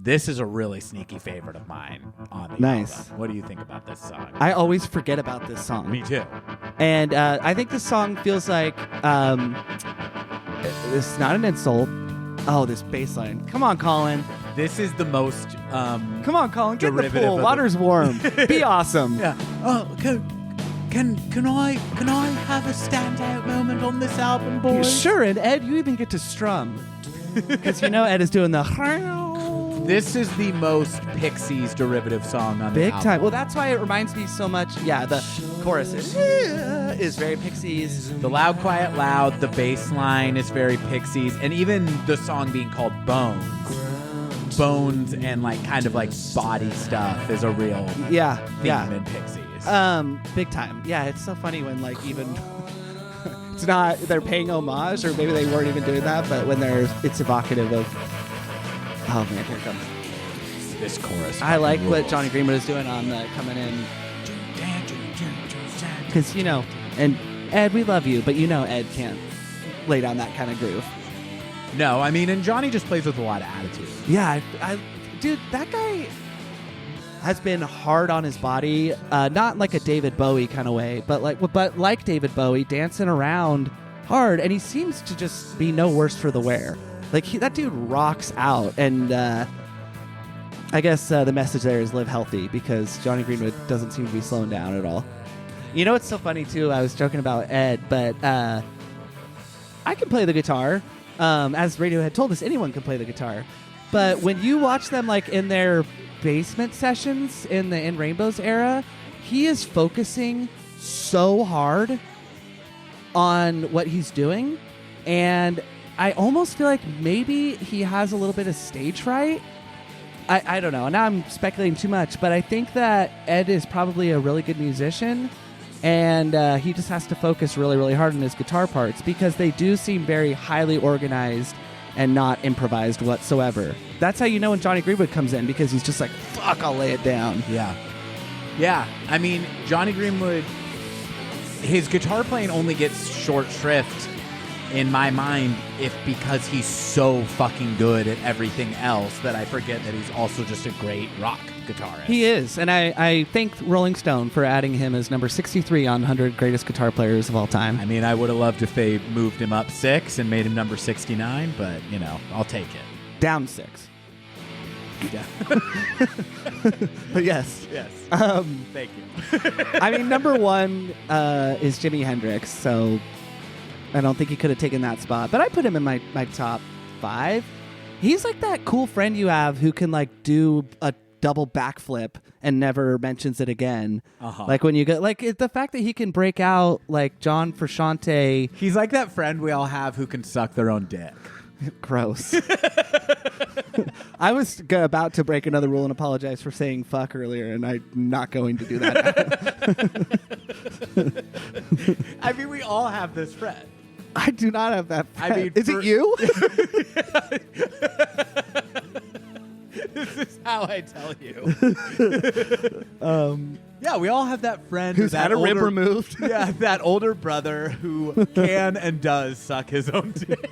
this is a really sneaky favorite of mine on the Nice. album. What do you think about this song? I always forget about this song. Me too. And I think this song feels like it's not an insult. Oh, this bass line. Come on, Colin. This is the most Come on, Colin. Get in the Derivative pool. of Water's warm. Be awesome. yeah. Oh, can I have a standout moment on this album, boys? Sure, and Ed, you even get to strum. Because Ed is doing the This is the most Pixies derivative song on the big album. time. Well, that's why it reminds me so much. Yeah, the chorus is very Pixies. The loud, quiet, loud. The bass line is very Pixies, and even the song being called Bones and like kind of like body stuff is a real theme in Pixies. Big time. Yeah, it's so funny when like even it's not they're paying homage, or maybe they weren't even doing that, but when it's evocative of. Oh man, here it comes. This chorus. I like rules. what Johnny Greenwood is doing on coming in, because and Ed, we love you, but Ed can't lay down that kind of groove. No, I mean, and Johnny just plays with a lot of attitude. Yeah, dude, that guy has been hard on his body, not like a David Bowie kind of way, but like David Bowie, dancing around hard, and he seems to just be no worse for the wear. Like that dude rocks out, and I guess the message there is live healthy, because Johnny Greenwood doesn't seem to be slowing down at all. It's so funny too. I was joking about Ed, but I can play the guitar. As Radiohead told us, anyone can play the guitar. But when you watch them like in their basement sessions in the In Rainbows era, he is focusing so hard on what he's doing, and I almost feel like maybe he has a little bit of stage fright. I don't know. Now I'm speculating too much, but I think that Ed is probably a really good musician, and he just has to focus really, really hard on his guitar parts, because they do seem very highly organized and not improvised whatsoever. That's how you know when Johnny Greenwood comes in, because he's just like, fuck, I'll lay it down. Yeah. Yeah. I mean, Johnny Greenwood, his guitar playing only gets short shrift in my mind because he's so fucking good at everything else that I forget that he's also just a great rock guitarist. He is, and I thank Rolling Stone for adding him as number 63 on 100 greatest guitar players of all time. I mean, I would have loved if they moved him up 6 and made him number 69, but, I'll take it. Down 6. Yeah. But yes. Yes. Thank you. I mean, number 1 is Jimi Hendrix, so I don't think he could have taken that spot. But I put him in my top 5. He's like that cool friend you have who can like do a double backflip and never mentions it again. Uh-huh. Like when you get the fact that he can break out like John Frusciante. He's like that friend we all have who can suck their own dick. Gross. I was about to break another rule and apologize for saying fuck earlier, and I'm not going to do that. I mean, we all have this friend. I do not have that friend. I mean, is it you? This is how I tell you. Yeah, we all have that friend Who's that had a rib older- removed. Yeah, that older brother who can and does suck his own dick.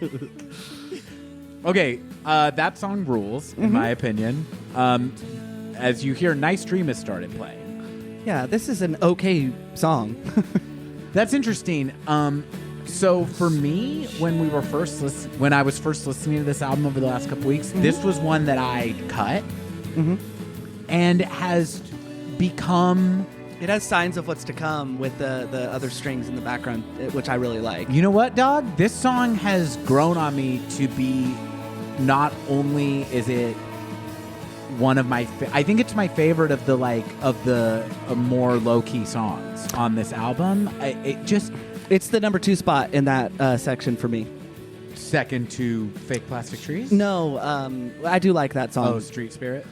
Okay, that song rules, in my opinion. As you hear, Nice Dream has started playing. Yeah, this is an okay song. That's interesting. So for me, when I was first listening to this album over the last couple weeks, this was one that I cut, and has become. It has signs of what's to come with the other strings in the background, which I really like. You know what, dog? This song has grown on me to be. Not only is it one of my, I think it's my favorite of the more low key songs on this album. It's the number 2 spot in that section for me. Second to Fake Plastic Trees? No, I do like that song. Oh, Street Spirit?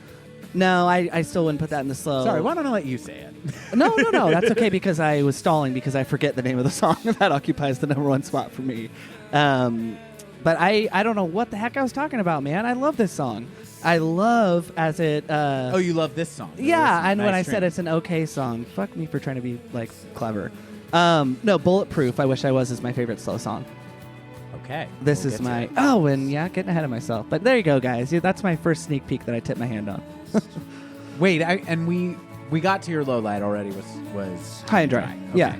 No, I still wouldn't put that in the slow. Sorry, why don't I let you say it? No, that's okay because I was stalling because I forget the name of the song that occupies the number 1 spot for me. But I don't know what the heck I was talking about, man. I love this song. I love as it... oh, you love this song? Yeah, and when I Nice said Dream. it's an okay song, fuck me for trying to be, clever. No, Bulletproof, I Wish I Was is my favorite slow song. Okay. This we'll is get to my... it. Oh, and yeah, getting ahead of myself. But there you go, guys. Yeah, that's my first sneak peek that I tipped my hand on. Wait, we got to your low light already was High and Dry. Okay. Yeah.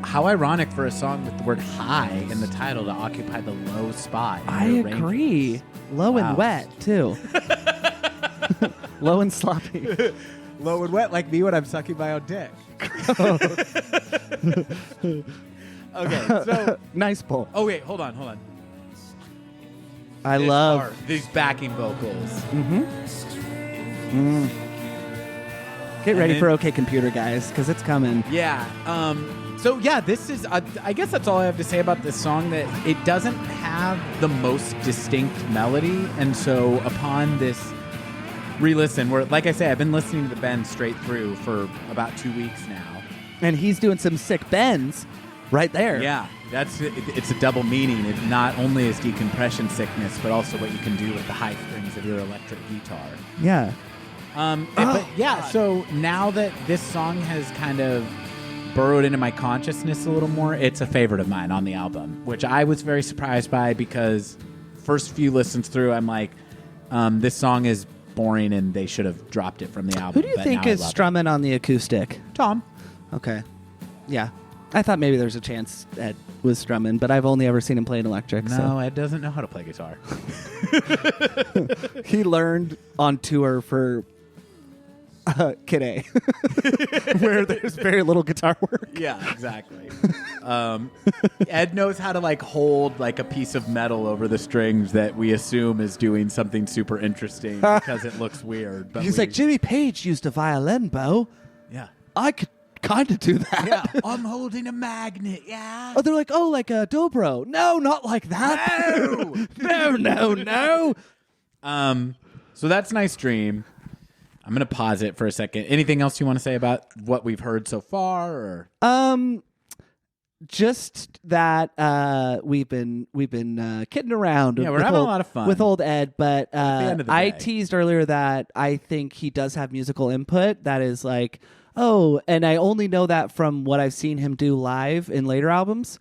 How ironic for a song with the word high in the title to occupy the low spot. in I your agree. rankings. Low Wow. and wet, too. Low and sloppy. Low and wet like me when I'm sucking my own dick. Okay, so... Nice pull. Oh, wait, hold on. I This love... part, these backing vocals. Get ready then- for OK Computer, guys, because it's coming. Yeah. So, yeah, this is... I guess that's all I have to say about this song, that it doesn't have the most distinct melody. And so upon this re-listen, where, like I say, I've been listening to the bend straight through for about 2 weeks now. And he's doing some sick bends right there. Yeah, it's a double meaning. It not only is decompression sickness, but also what you can do with the high strings of your electric guitar. Yeah. But yeah, so now that this song has kind of burrowed into my consciousness a little more, it's a favorite of mine on the album, which I was very surprised by because first few listens through, I'm like, this song is boring and they should have dropped it from the album. Who do you but think now I is love it. strumming on the acoustic? Thom. Okay. Yeah. I thought maybe there's a chance Ed was strumming, but I've only ever seen him play an electric. No, Ed doesn't know how to play guitar. So he learned on tour for Kid A, where there's very little guitar work. Yeah, exactly. Ed knows how to hold a piece of metal over the strings that we assume is doing something super interesting because it looks weird. But He's like, Jimmy Page used a violin bow. yeah, I could kind of do that. yeah. I'm holding a magnet. Yeah. Oh, they're like, oh, like a dobro. No, not like that. No. So that's Nice Dream. I'm gonna pause it for a second. Anything else you want to say about what we've heard so far? Or Just that we've been kidding around. Yeah, we're with having a old- lot of fun. with old Ed. But end of the I day. teased earlier that I think he does have musical input. That is like, and I only know that from what I've seen him do live in later albums.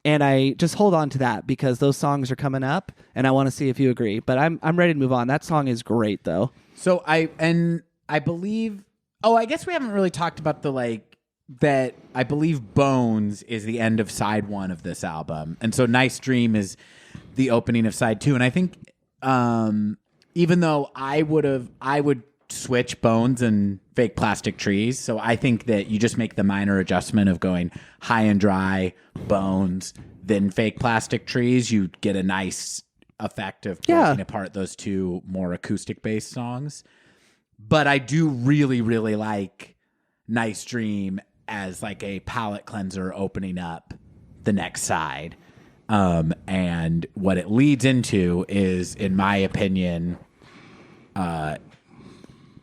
And I just hold on to that because those songs are coming up, and I want to see if you agree. But I'm ready to move on. That song is great, though. So I believe. Oh, I guess we haven't really talked about that. I believe Bones is the end of side 1 of this album, and so Nice Dream is the opening of side 2. And I think, even though I would switch Bones and Fake Plastic Trees, so I think that you just make the minor adjustment of going High and Dry, Bones, then Fake Plastic Trees. You get a nice effect of breaking apart those two more acoustic-based songs. But I do really, really like Nice Dream as a palate cleanser opening up the next side. And what it leads into is, in my opinion,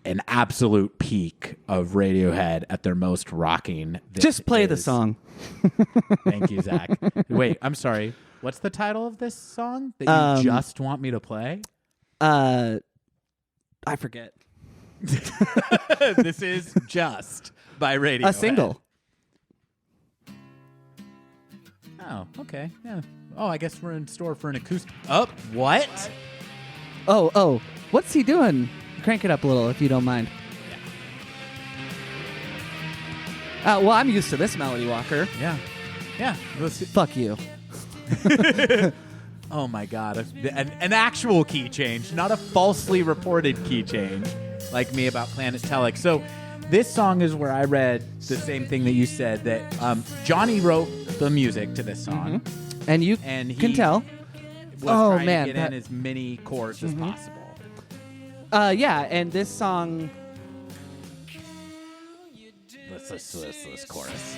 an absolute peak of Radiohead at their most rocking. Just play the song. Thank you, Zach. Wait, I'm sorry. What's the title of this song that you just want me to play? I forget. This is Just by Radiohead. A single. Oh, okay. Yeah. Oh, I guess we're in store for an acoustic. Oh, what? Oh. What's he doing? Crank it up a little if you don't mind. Well, I'm used to this melody, Walker. Yeah. Fuck you. Oh my God. An actual key change, not a falsely reported key change like me about Planet Telex. So this song is where I read the same thing that you said, that Johnny wrote the music to this song. Mm-hmm. And you can tell. Was trying to get in as many chords as possible. Yeah, and this song... Let's listen to this chorus.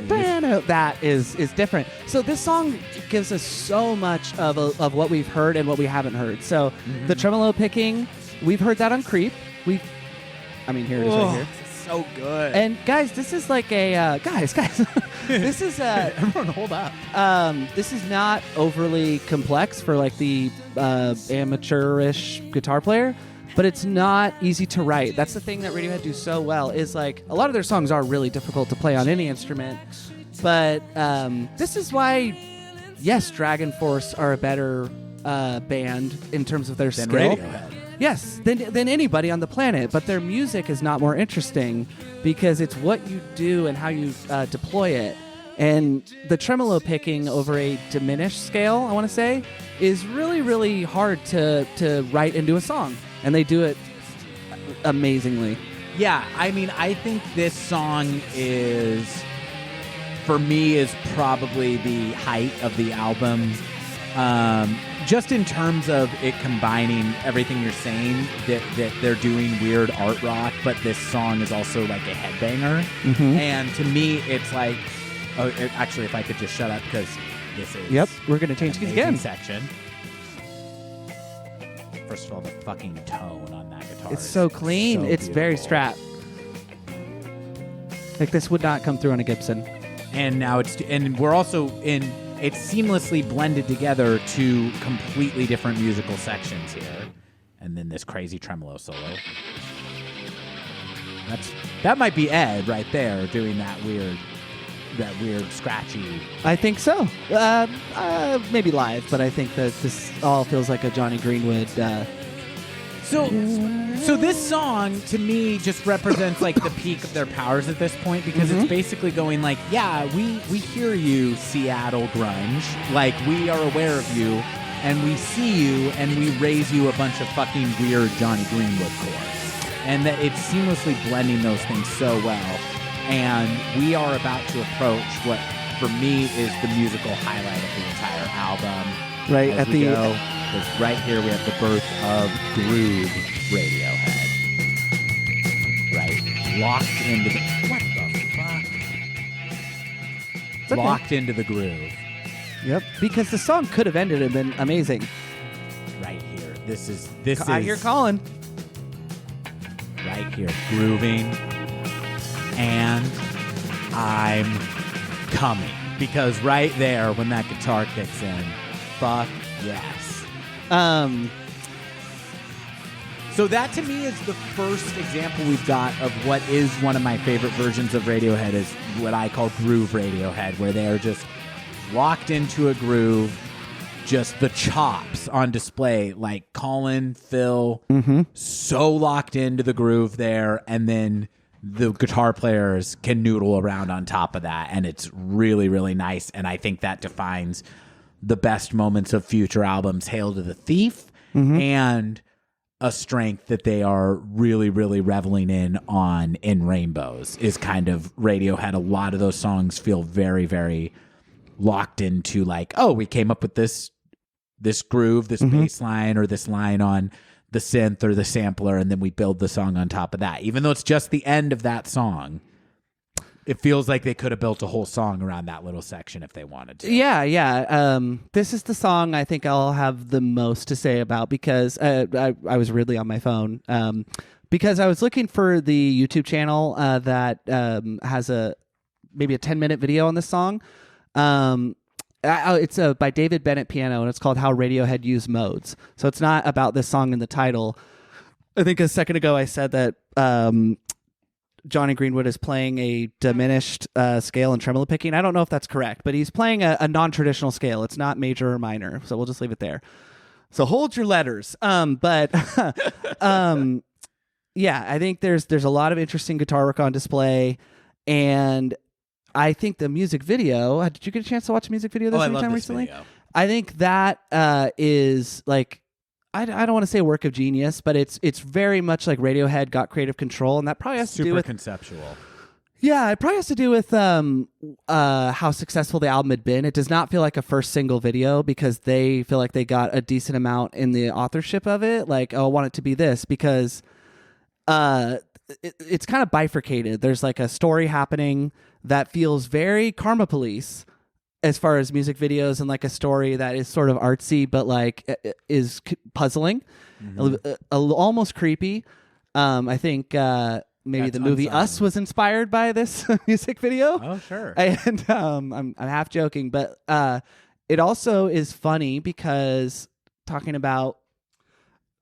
That is different. So this song gives us so much of what we've heard and what we haven't heard. So the tremolo picking, we've heard that on Creep. Here it is right here. So good. And guys, this is like a guys. This is everyone hold up. This is not overly complex for like the amateurish guitar player, but it's not easy to write. That's the thing that Radiohead do so well, is like a lot of their songs are really difficult to play on any instrument. But this is why, yes, Dragon Force are a better band in terms of their Than skill. Radiohead. Yes, than anybody on the planet. But their music is not more interesting because it's what you do and how you deploy it. And the tremolo picking over a diminished scale, I want to say, is really, really hard to write into a song. And they do it amazingly. Yeah, I think this song is, for me, is probably the height of the album. Just in terms of it combining everything you're saying, that they're doing weird art rock, but this song is also like a headbanger. Mm-hmm. And to me, it's like, actually, if I could just shut up, because this is... Yep, we're going to change keys again. Section. First of all, the fucking tone on that guitar. It's so clean. So it's very beautiful. Strat. Like this would not come through on a Gibson. And now we're also in... It's seamlessly blended together to completely different musical sections here. And then this crazy tremolo solo. That might be Ed right there doing that weird scratchy. I think so. Maybe live, but I think that this all feels like a Johnny Greenwood. So this song to me just represents like the peak of their powers at this point, because it's basically going like, yeah, we hear you, Seattle grunge, like we are aware of you, and we see you, and we raise you a bunch of fucking weird Johnny Greenwood chords, and that it's seamlessly blending those things so well. And we are about to approach what, for me, is the musical highlight of the entire album. Right As at we the go, 'cause right here we have the birth of groove Radiohead. Right, locked into the what the fuck? okay. Locked into the groove. Yep. Because the song could have ended and been amazing. Right here, this is I hear Colin. Right here, grooving, and I'm coming, because right there when that guitar kicks in, fuck yes. So that to me is the first example we've got of what is one of my favorite versions of Radiohead, is what I call groove Radiohead, where they are just locked into a groove, just the chops on display, like Colin, Phil, so locked into the groove there, and then the guitar players can noodle around on top of that, and it's really, really nice. And I think that defines the best moments of future albums, Hail to the Thief, and a strength that they are really, really reveling in Rainbows, is kind of Radiohead. A lot of those songs feel very, very locked into like, oh, we came up with this groove, this bass line, or this line on the synth or the sampler, and then we build the song on top of that. Even though it's just the end of that song, it feels like they could have built a whole song around that little section if they wanted to. Yeah. This is the song I think I'll have the most to say about because I was really on my phone because I was looking for the YouTube channel that has maybe a 10-minute video on this song. It's by David Bennett Piano, and it's called How Radiohead Used Modes. So it's not about this song in the title. I think a second ago I said that Johnny Greenwood is playing a diminished scale and tremolo picking. I don't know if that's correct, but he's playing a non-traditional scale. It's not major or minor, so we'll just leave it there. So hold your letters. But yeah, I think there's a lot of interesting guitar work on display, and I think the music video. Did you get a chance to watch a music video this anytime recently? Video. I think that is like. I don't want to say a work of genius, but it's very much like Radiohead got creative control, and that probably has to do with conceptual. Yeah, it probably has to do with how successful the album had been. It does not feel like a first single video because they feel like they got a decent amount in the authorship of it. Like, oh, I want it to be this because it's kind of bifurcated. There's like a story happening that feels very Karma Police as far as music videos, and like a story that is sort of artsy but like is puzzling, almost creepy. I think maybe the movie Us was inspired by this music video. Oh, sure. And I'm half joking, but it also is funny because talking about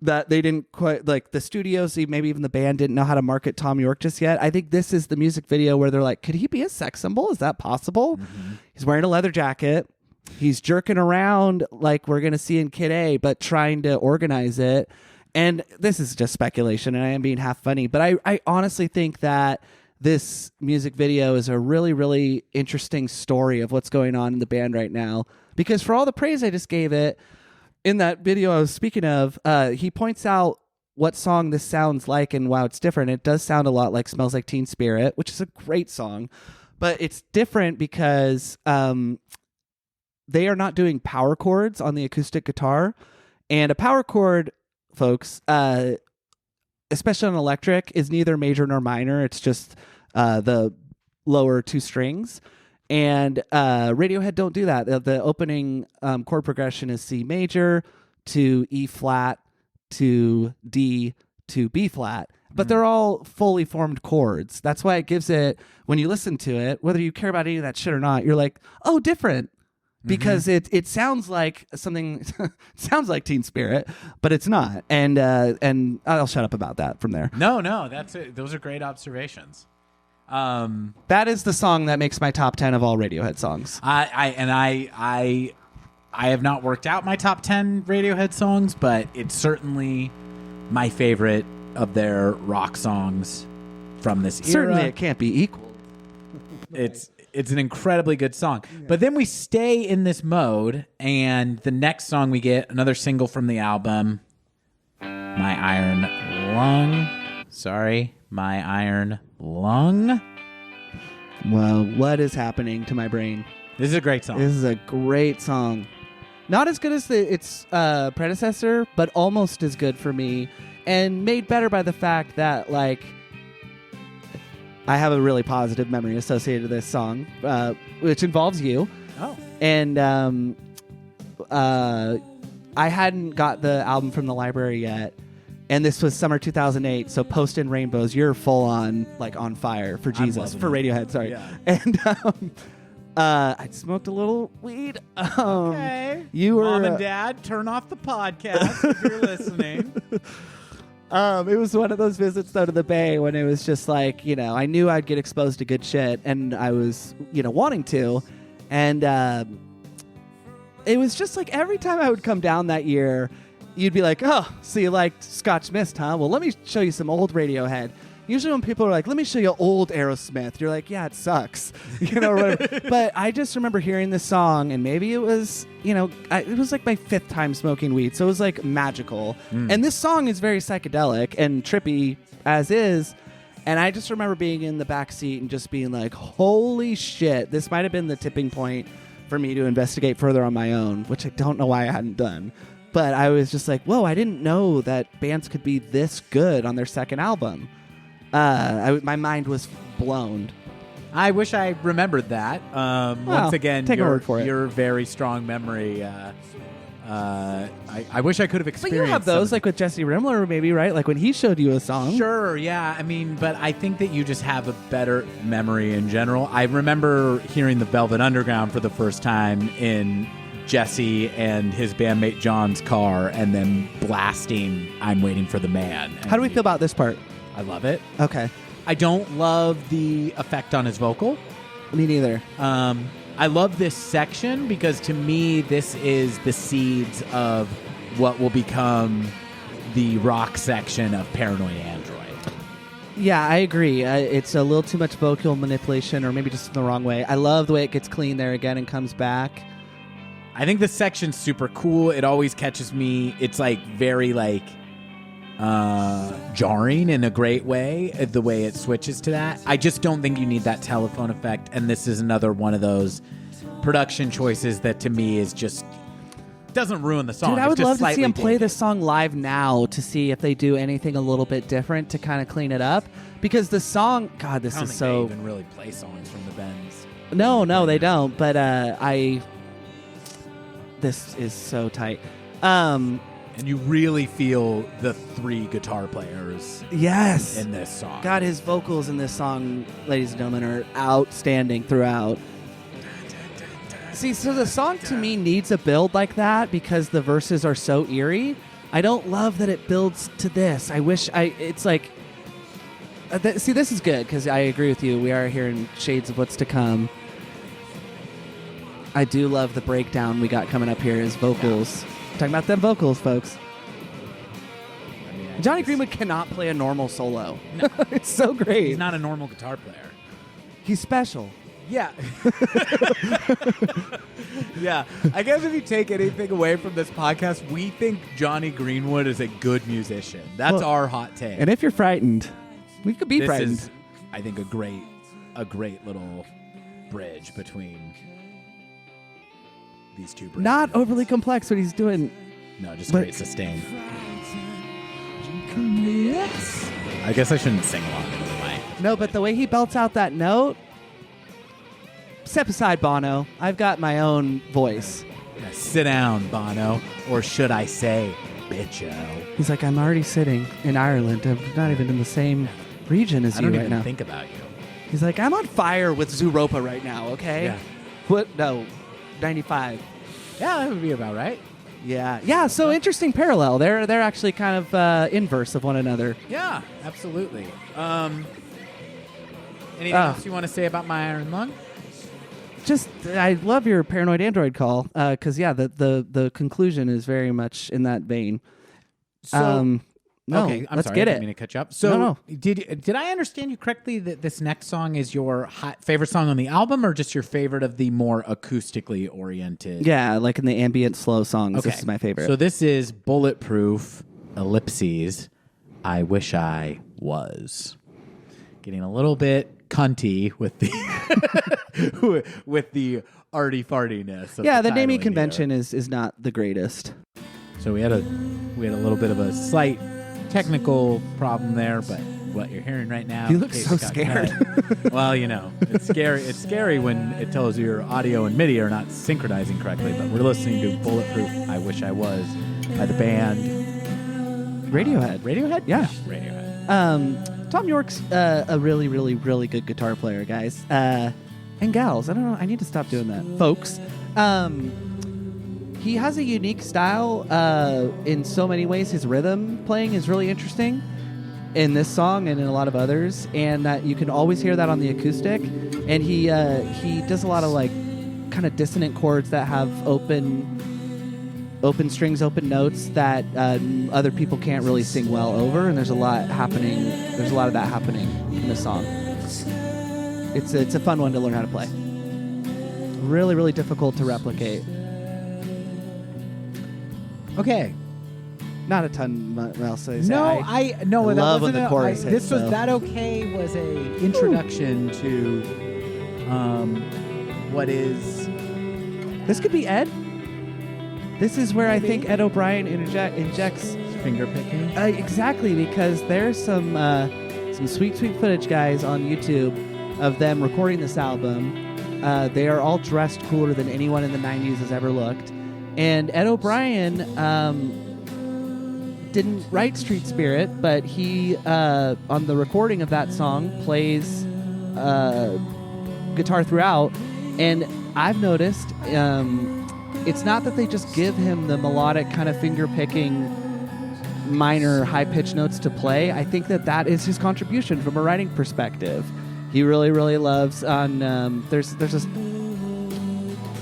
that they didn't quite like the studios, maybe even the band didn't know how to market Thom Yorke just yet. I think this is the music video where they're like, could he be a sex symbol? Is that possible? He's wearing a leather jacket. He's jerking around like we're going to see in Kid A, but trying to organize it. And this is just speculation, and I am being half funny, but I honestly think that this music video is a really, really interesting story of what's going on in the band right now. Because for all the praise I just gave it, in that video I was speaking of, he points out what song this sounds like and wow, it's different. It does sound a lot like Smells Like Teen Spirit, which is a great song, but it's different because they are not doing power chords on the acoustic guitar. And a power chord, folks, especially on electric, is neither major nor minor. It's just the lower two strings. And Radiohead don't do that. The opening chord progression is C major to E flat to D to B flat. But they're all fully formed chords. That's why it gives it, when you listen to it, whether you care about any of that shit or not, you're like, oh, different. Because it sounds like something, sounds like Teen Spirit, but it's not. And I'll shut up about that from there. No, that's it. Those are great observations. That is the song that makes my top 10 of all Radiohead songs. I have not worked out my top 10 Radiohead songs, but it's certainly my favorite of their rock songs from this era. Certainly it can't be equal. It's an incredibly good song. Yeah. But then we stay in this mode, and the next song we get, another single from the album, My Iron Lung. Well, what is happening to my brain? This is a great song. This is a great song. Not as good as its predecessor, but almost as good for me, and made better by the fact that, like, I have a really positive memory associated with this song, which involves you. Oh. And I hadn't got the album from the library yet. And this was summer 2008, so Post in Rainbows, you're full on, like, on fire for Jesus, for Radiohead, sorry. Yeah. And I'd smoked a little weed. Okay. You were, Mom and Dad, turn off the podcast if you're listening. It was one of those visits, though, to the Bay when it was just like, you know, I knew I'd get exposed to good shit, and I was, you know, wanting to. And it was just like every time I would come down that year, you'd be like, oh, so you like Scotch Mist, huh? Well, let me show you some old Radiohead. Usually when people are like, let me show you old Aerosmith, you're like, yeah, it sucks. You know, whatever. But I just remember hearing this song, and maybe it was, you know, it was like my 5th time smoking weed, so it was like magical. And this song is very psychedelic and trippy as is. And I just remember being in the back seat and just being like, holy shit, this might have been the tipping point for me to investigate further on my own, which I don't know why I hadn't done. But I was just like, whoa, I didn't know that bands could be this good on their second album. My mind was blown. I wish I remembered that. Once again, take my word for it. your very strong memory. I wish I could have But experienced. you have those, like with Jesse Rimler, maybe, right? Like when he showed you a song. Sure, yeah. I mean, but I think that you just have a better memory in general. I remember hearing the Velvet Underground for the first time in Jesse and his bandmate John's car, and then blasting "I'm Waiting for the Man." How do we feel about this part? I love it. Okay. I don't love the effect on his vocal. Me neither. I love this section because to me, this is the seeds of what will become the rock section of Paranoid Android. Yeah, I agree. It's a little too much vocal manipulation, or maybe just in the wrong way. I love the way it gets clean there again and comes back. I think this section's super cool. It always catches me. It's like very like jarring in a great way, the way it switches to that. I just don't think you need that telephone effect, and this is another one of those production choices that to me is just doesn't ruin the song. Dude, I would love to see him play dated. this song live now to see if they do anything a little bit different to kind of clean it up. Because the song, God, this I don't is think so... they even really play songs from the Bends. No, they don't. But this is so tight. And you really feel the three guitar players Yes. in this song. God, his vocals in this song, ladies and gentlemen, are outstanding throughout. See, so the song to me needs a build like that because the verses are so eerie. I don't love that it builds to this. I wish it's like... see, this is good because I agree with you. We are hearing shades of what's to come. I do love the breakdown we got coming up here, his vocals. Talking about them vocals, folks. I mean, Johnny Greenwood cannot play a normal solo. No. It's so great. He's not a normal guitar player. He's special. Yeah. Yeah. I guess if you take anything away from this podcast, we think Johnny Greenwood is a good musician. That's our hot take. And if you're frightened, we could be this frightened. is, I think, a great little bridge between these two bridges. Not overly complex what he's doing. No, just but- great sustain. I guess I shouldn't sing along into the mic. No, but the way he belts out that note, step aside, Bono. I've got my own voice. Yeah, sit down, Bono. Or should I say, bitcho. He's like, I'm already sitting in Ireland. I'm not even in the same region as I you don't right even now. think about you. He's like, I'm on fire with Zooropa right now, okay? Yeah. What? No, 95. Yeah, that would be about right. Yeah. So interesting parallel. They're actually kind of inverse of one another. Yeah, absolutely. Anything else you want to say about My Iron Lung? Just, I love your Paranoid Android call because the conclusion is very much in that vein. No, okay, I'm let's sorry, get I it. didn't mean to cut you up. So, No. did I understand you correctly that this next song is your favorite song on the album, or just your favorite of the more acoustically oriented? Yeah, like in the ambient slow songs. Okay. This is my favorite. So this is Bulletproof ellipses. I wish I was getting a little bit cunty with the with the arty fartiness. Of the the naming titling convention here. is not the greatest. So we had a little bit of a slight technical problem there, but what you're hearing right now. You look Kate's so got scared. cut. Well, it's scary. It's scary when it tells you your audio and MIDI are not synchronizing correctly. But we're listening to "Bulletproof." I wish I was by the band Radiohead. Radiohead. Yeah. Radiohead. Tom York's a really, really, really good guitar player, guys. And gals. I don't know. I need to stop doing that. Folks. He has a unique style in so many ways. His rhythm playing is really interesting in this song and in a lot of others, and that you can always hear that on the acoustic. And he does a lot of like kind of dissonant chords that have open strings, open notes that other people can't really sing well over. And there's a lot happening. There's a lot of that happening in this song. It's a fun one to learn how to play. Really, really difficult to replicate. Okay. Not a ton else to say. No, I that love when wasn't the chorus hits, This was though. That Okay was a introduction to what is. This could be Ed. This is where Maybe. I think Ed O'Brien injects Finger picking. exactly, because there's some sweet footage, guys, on YouTube of them recording this album. They are all dressed cooler than anyone in the 90s has ever looked. And Ed O'Brien didn't write Street Spirit, but he, on the recording of that song, plays guitar throughout. And I've noticed it's not that they just give him the melodic kind of finger-picking minor high-pitched notes to play. I think that is his contribution from a writing perspective. He really, really loves on there's this.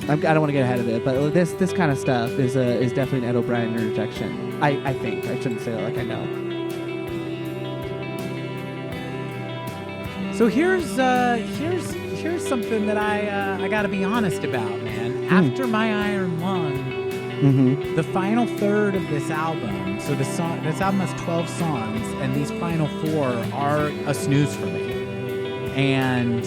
I don't want to get ahead of it, but this kind of stuff is definitely an Ed O'Brien interjection. I think I shouldn't say that like I know. So here's something that I got to be honest about, man. After My Iron Lung, the final third of this album. So this album has 12 songs, and these final 4 are a snooze for me. And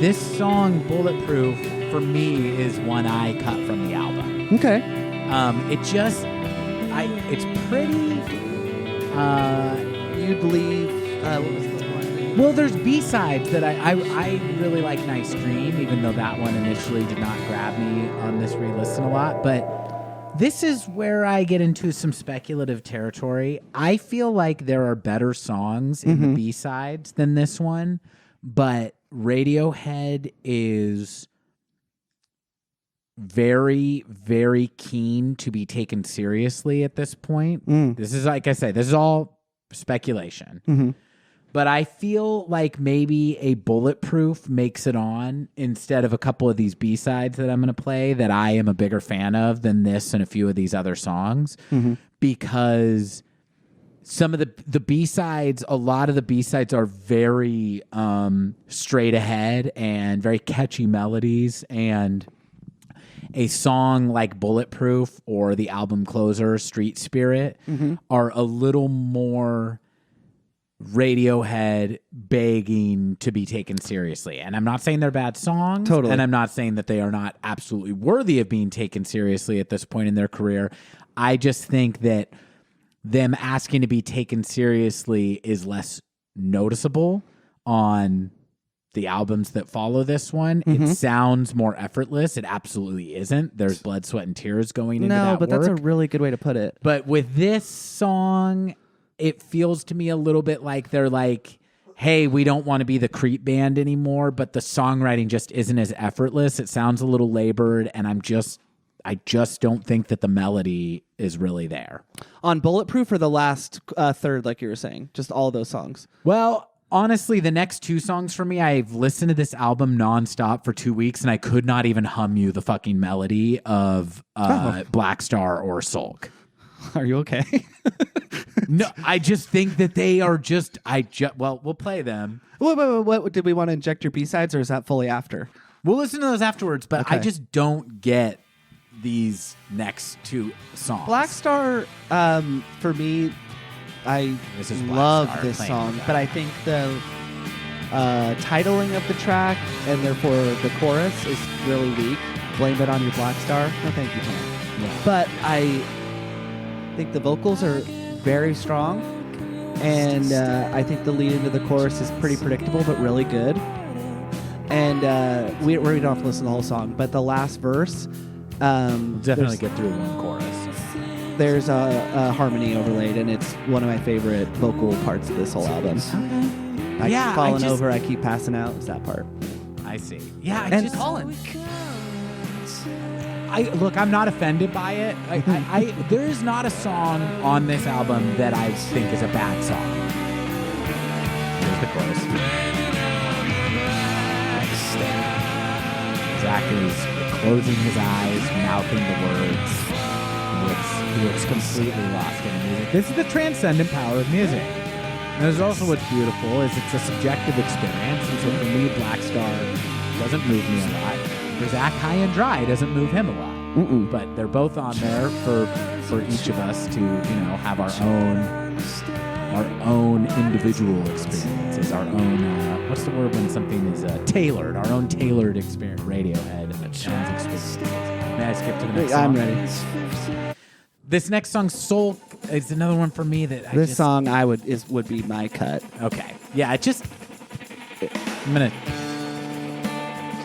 this song, Bulletproof, for me, is one I cut from the album. Okay. It's pretty. You'd leave. What was this one? Well, there's B-sides that I really like. Nice Dream, even though that one initially did not grab me on this re-listen a lot. But this is where I get into some speculative territory. I feel like there are better songs in the B-sides than this one, but Radiohead is very, very keen to be taken seriously at this point. This is, like I say, this is all speculation. But I feel like maybe a Bulletproof makes it on instead of a couple of these B-sides that I'm going to play that I am a bigger fan of than this and a few of these other songs. Because some of the B-sides, a lot of the B-sides are very straight ahead and very catchy melodies, and a song like Bulletproof or the album closer, Street Spirit, are a little more Radiohead begging to be taken seriously. And I'm not saying they're bad songs. Totally. And I'm not saying that they are not absolutely worthy of being taken seriously at this point in their career. I just think that them asking to be taken seriously is less noticeable on the albums that follow this one. It sounds more effortless. It absolutely isn't. There's blood, sweat, and tears going into that No, but work. that's a really good way to put it. But with this song, it feels to me a little bit like they're like, hey, we don't want to be the Creep band anymore, but the songwriting just isn't as effortless. It sounds a little labored, and I just don't think that the melody is really there. On Bulletproof or the last third, like you were saying? Just all those songs? Well, honestly, the next 2 songs for me, I've listened to this album nonstop for 2 weeks, and I could not even hum you the fucking melody of Black Star or Sulk. Are you okay? No, I just think that they are just, well, we'll play them. What did we want to inject your B-sides, or is that fully after? We'll listen to those afterwards, but Okay. I just don't get these next 2 songs. Black Star, for me, I This is Black love Star this playing song, that. but I think the titling of the track and therefore the chorus is really weak. Blame it on your Black Star. No, thank you, Tom. Yeah. But I think the vocals are very strong, and I think the lead into the chorus is pretty predictable but really good. And we don't have to listen to the whole song, but the last verse, Definitely get through one chorus. there's a harmony overlaid, and it's one of my favorite vocal parts of this whole album. I keep falling over, I keep passing out. It's that part. I see. Yeah, And Colin. Look, I'm not offended by it. There is not a song on this album that I think is a bad song. Here's the chorus. Zach is closing his eyes, mouthing the words. He looks completely lost in the music. This is the transcendent power of music. And there's also what's beautiful is it's a subjective experience. And so for me, Black Star doesn't move me a lot. For Zach, High and Dry doesn't move him a lot. But they're both on there for each of us to, have our own individual experiences, our own, what's the word when something is tailored, our own tailored experience, Radiohead sounds experience. May I skip to the next song? I'm ready. This next song, Soul, is another one for me that This song would be my cut. Okay. Yeah, it just... I'm gonna.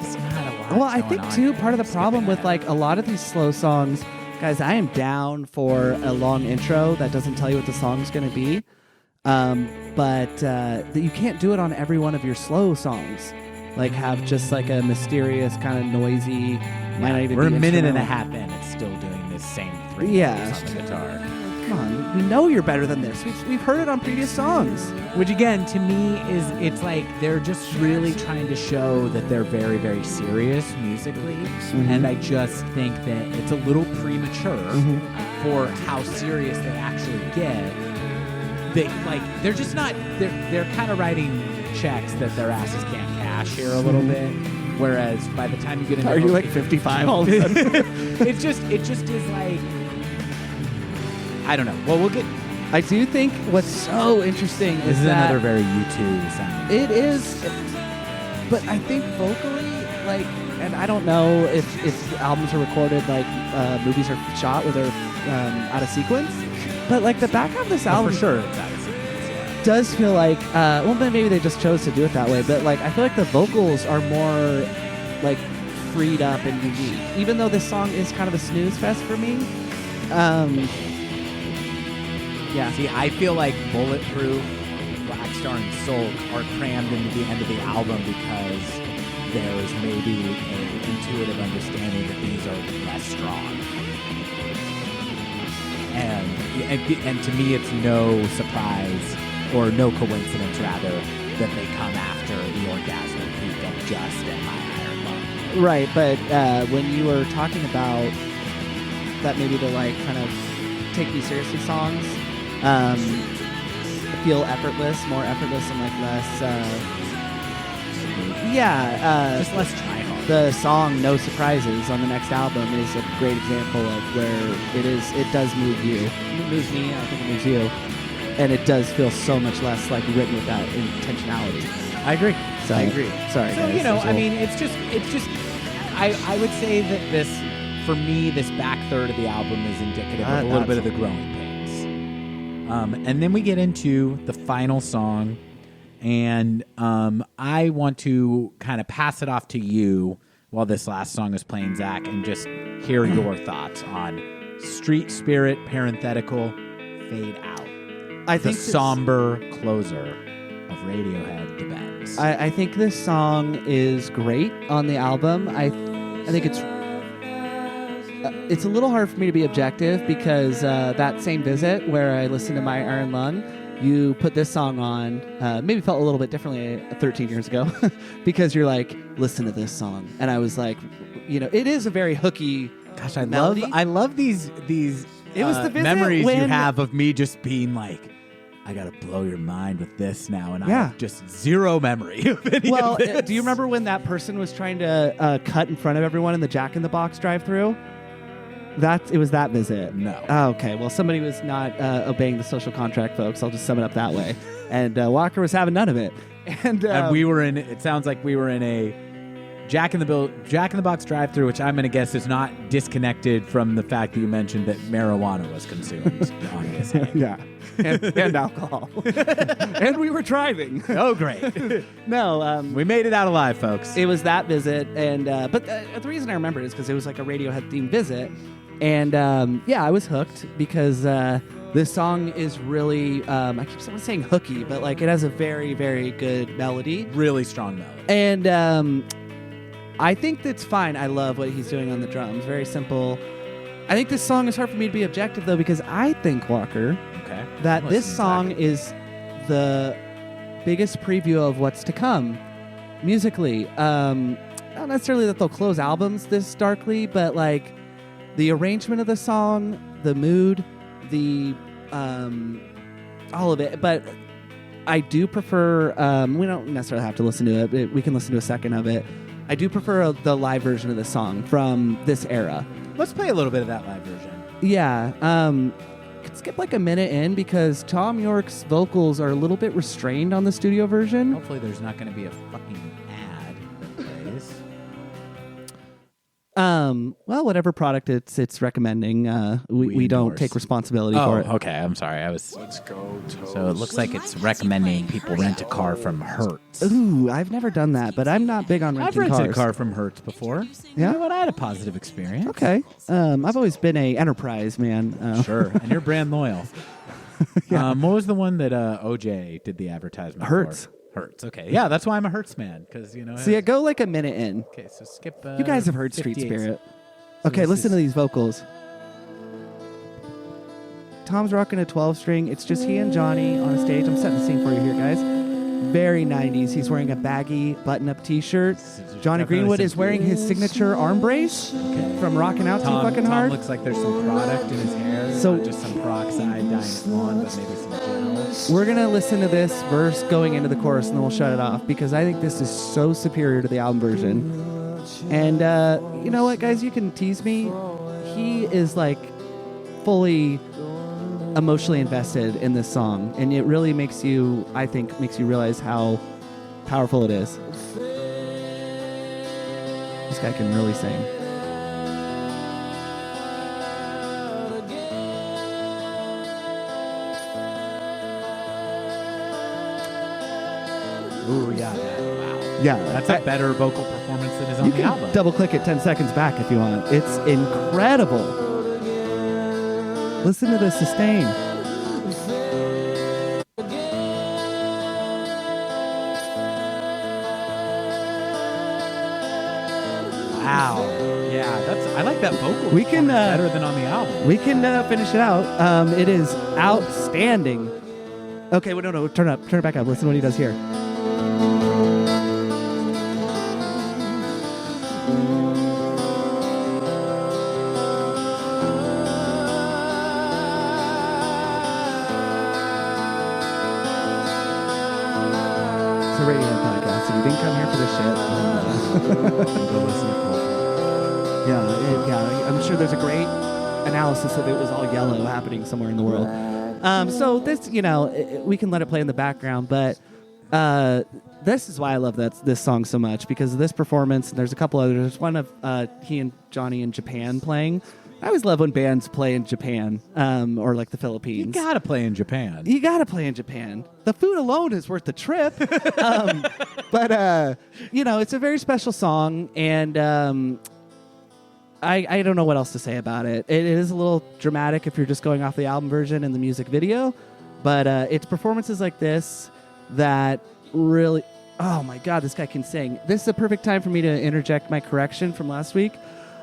Just not a lot. Well, I going think on too, here. part of the I'm problem skipping with ahead. like a lot of these slow songs, guys, I am down for a long intro that doesn't tell you what the song's going to be. But you can't do it on every one of your slow songs. Like have just like a mysterious kind of noisy. Might not even We're a be minute and a instrumental. half in. It's still doing this same three Yeah. notes on the guitar. Come on, we know you're better than this. We've heard it on previous songs. Which again, to me, it's like they're just really trying to show that they're very, very serious musically, and I just think that it's a little premature for how serious they actually get. They're just not. They're kind of writing checks that their asses can't cash here a little bit. Whereas by the time you get into Are you like 55 all of a sudden? it just is like, I don't know. Well, we'll get. I do think what's so interesting This is that another very U2 sound. it is, but I think vocally, like, and I don't know if albums are recorded like movies are shot where they're out of sequence, but like the back half of this album For sure, it's out of sequence. Yeah. does feel like, well, then maybe they just chose to do it that way, but like I feel like the vocals are more like freed up and unique, even though this song is kind of a snooze fest for me. Yeah. See, I feel like Bulletproof, Black Star, and Sulk are crammed into the end of the album because there is maybe an intuitive understanding that these are less strong. And to me, it's no surprise, or no coincidence, rather, that they come after the orgasmic peak of Just and My Iron Lung. Right, but when you were talking about that, maybe the like kind of take me seriously songs feel effortless, more effortless, and like less. Just less try hard. The song "No Surprises" on the next album is a great example of where it does move you. It moves me, I think it moves you, and it does feel so much less like written with that intentionality. I agree. So, I agree. Sorry, So, guys. you know, There's a I little- mean, it's just, I would say that this, for me, this back third of the album is indicative of a little bit of the growing pains. And then we get into the final song, and I want to kind of pass it off to you while this last song is playing, Zach, and just hear your thoughts on Street Spirit, parenthetical, Fade Out. I The think this- somber closer of Radiohead, The Bends. I think this song is great on the album. I think it's a little hard for me to be objective because that same visit where I listened to My Iron Lung, you put this song on, maybe felt a little bit differently 13 years ago because you're like, listen to this song. And I was like, you know, it is a very hooky Gosh, melody. I love these It was the visit memories you when- have of me just being like, I gotta blow your mind with this now, and I Yeah. have just zero memory of any Well, of this. do you remember when that person was trying to cut in front of everyone in the Jack in the Box drive-through? It was that visit. No. Oh, okay. Well, somebody was not obeying the social contract, folks. I'll just sum it up that way. And Walker was having none of it. And we were in. It sounds like we were in a Jack in the Box drive-through, which I'm gonna guess is not disconnected from the fact that you mentioned that marijuana was consumed on this. yeah, and alcohol, and we were driving. Oh, great! No, We made it out alive, folks. it was that visit, and but the reason I remember it is because it was like a Radiohead themed visit, and yeah, I was hooked because this song is really I keep saying hooky, but like it has a very, very good melody, Really strong melody. and I think that's fine. I love what he's doing on the drums. Very simple. I think this song is hard for me to be objective though because I think, Walker, Okay. that I'm this listening, song Zach. is the biggest preview of what's to come musically. Not necessarily that they'll close albums this darkly, but like the arrangement of the song, the mood, the all of it. But I do prefer. We don't necessarily have to listen to it. We can listen to a second of it. I do prefer the live version of the song from this era. Let's play a little bit of that live version. Yeah. Could skip like a minute in because Thom Yorke's vocals are a little bit restrained on the studio version. Hopefully, there's not going to be a fucking ad that plays. Well, whatever product it's recommending, we don't endorse. take responsibility for it. Okay. I'm sorry. Let's go, Toast. So it looks like it's recommending people rent a car from Hertz. Ooh, I've never done that, but I'm not big on I've renting rented cars. a car from Hertz before. Yeah? You know what? I had a positive experience. Okay. I've always been a enterprise man. Sure. And you're brand loyal. What was the one that OJ did the advertisement Hertz. for? Hertz. Okay. Yeah, that's why I'm a Hertz man. Because, So yeah, go like a minute in. Okay, so skip. You guys have heard Street 58. Spirit. So Okay, this listen is- to these vocals. Tom's rocking a 12-string. It's just he and Johnny on a stage. I'm setting the scene for you here, guys. Very 90s. He's wearing a baggy button-up T-shirt. Johnny definitely Greenwood some- is wearing his signature arm brace from rocking out too fucking Tom hard. looks like there's some product in his hair. So- Not just some peroxide dyeing blonde, but maybe some gel. We're going to listen to this verse going into the chorus, and then we'll shut it off, because I think this is so superior to the album version. And you know what, guys? You can tease me. He is, like, fully emotionally invested in this song, and it really makes you, I think, realize how powerful it is. This guy can really sing. Ooh, yeah. Wow. Yeah, That's a better vocal performance than is on you the can album. double click it 10 seconds back if you want. It's incredible. Listen to the sustain. Wow. Yeah, I like that vocal. We can, performance better than on the album. We can finish it out. It is outstanding. Okay, well, no, turn it back up. Listen to what he does here. It's a Radiohead podcast. If you didn't come here for this shit, Go listen to Coldplay. yeah, I'm sure there's a great analysis of it was all yellow happening somewhere in the world. So this, we can let it play in the background, but this is why I love this song so much, because of this performance. And there's a couple others. There's one of he and Johnny in Japan playing. I always love when bands play in Japan or like the You Philippines. gotta play in Japan. You gotta play in Japan. The food alone is worth the trip. But it's a very special song, and I don't know what else to say about it. It is a little dramatic if you're just going off the album version and the music video, but it's performances like this that really, oh my God, this guy can sing. This is a perfect time for me to interject my correction from last week.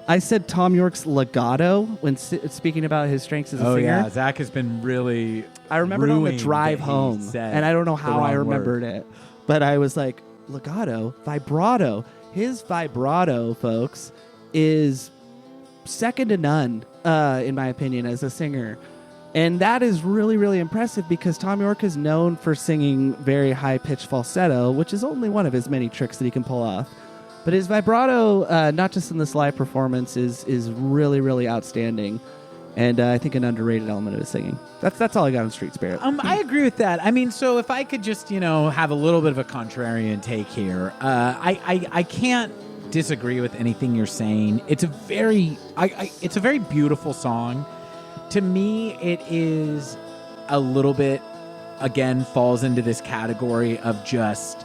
I said Thom Yorke's legato when speaking about his strengths as a singer. Yeah, Zach has been really. I remembered on the ruined drive that he home, said and I don't know the how I wrong remembered word. it, but I was like, legato, vibrato. His vibrato, folks, is second to none, in my opinion, as a singer. And that is really, really impressive, because Thom Yorke is known for singing very high-pitched falsetto, which is only one of his many tricks that he can pull off. But his vibrato, not just in this live performance, is really, really outstanding. And I think an underrated element of his singing. That's all I got on Street Spirit. I agree with that. I mean, so if I could just, have a little bit of a contrarian take here, I can't disagree with anything you're saying. It's a very beautiful song. To me, it is a little bit, again, falls into this category of just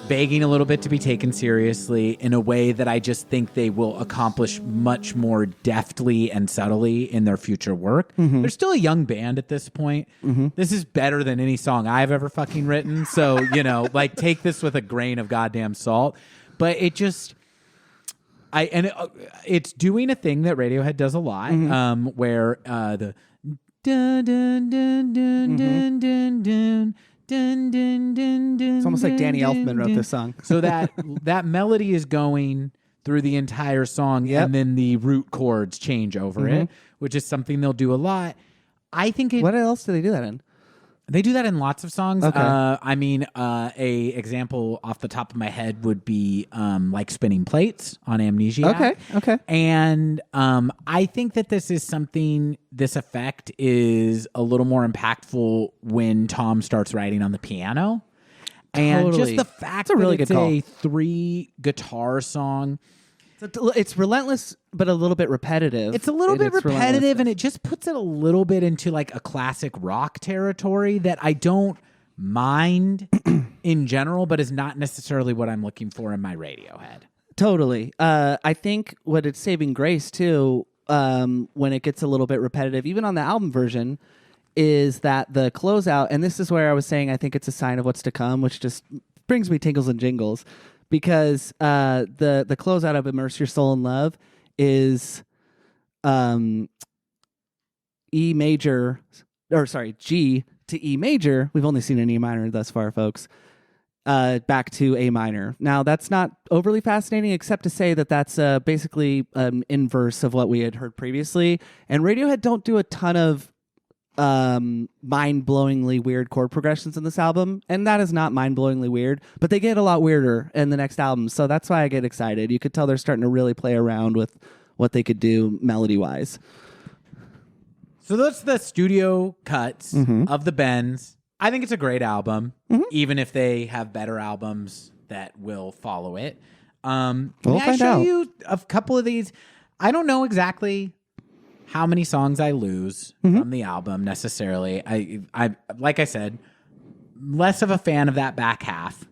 begging a little bit to be taken seriously in a way that I just think they will accomplish much more deftly and subtly in their future work. Mm-hmm. They're still a young band at this point. Mm-hmm. This is better than any song I've ever fucking written. So, take this with a grain of goddamn salt. But it just... it's doing a thing that Radiohead does a lot, where the dun dun dun dun dun dun dun dun dun dun dun. It's almost like Danny Elfman wrote this song. So that melody is going through the entire song, and then the root chords change over it, which is something they'll do a lot. I think What else do they do that in? they do that in lots of songs. Okay. A example off the top of my head would be like Spinning Plates on Amnesia. Okay. And I think that this effect is a little more impactful when Tom starts writing on the piano. And Totally. just the fact That's a really that it's good call. a 3 guitar song, It's relentless, but a little bit repetitive. It's a little bit repetitive, and relentlessness. it just puts it a little bit into like a classic rock territory that I don't mind in general, but is not necessarily what I'm looking for in my Radiohead. Totally. I think what it's saving grace too, when it gets a little bit repetitive, even on the album version, is that the closeout, and this is where I was saying I think it's a sign of what's to come, which just brings me tingles and jingles, because the closeout of Immerse Your Soul in Love is E major, or sorry, G to E major. We've only seen an E minor thus far, folks. Back to A minor. Now, that's not overly fascinating, except to say that that's basically inverse of what we had heard previously. And Radiohead don't do a ton of mind-blowingly weird chord progressions in this album, and that is not mind-blowingly weird, but they get a lot weirder in the next album, so that's why I get excited. You could tell they're starting to really play around with what they could do melody-wise. So that's the studio cuts of the Bends. I think it's a great album, even if they have better albums that will follow it. May I show you a couple of these? I don't know exactly how many songs I lose from the album necessarily. I like I said, less of a fan of that back half,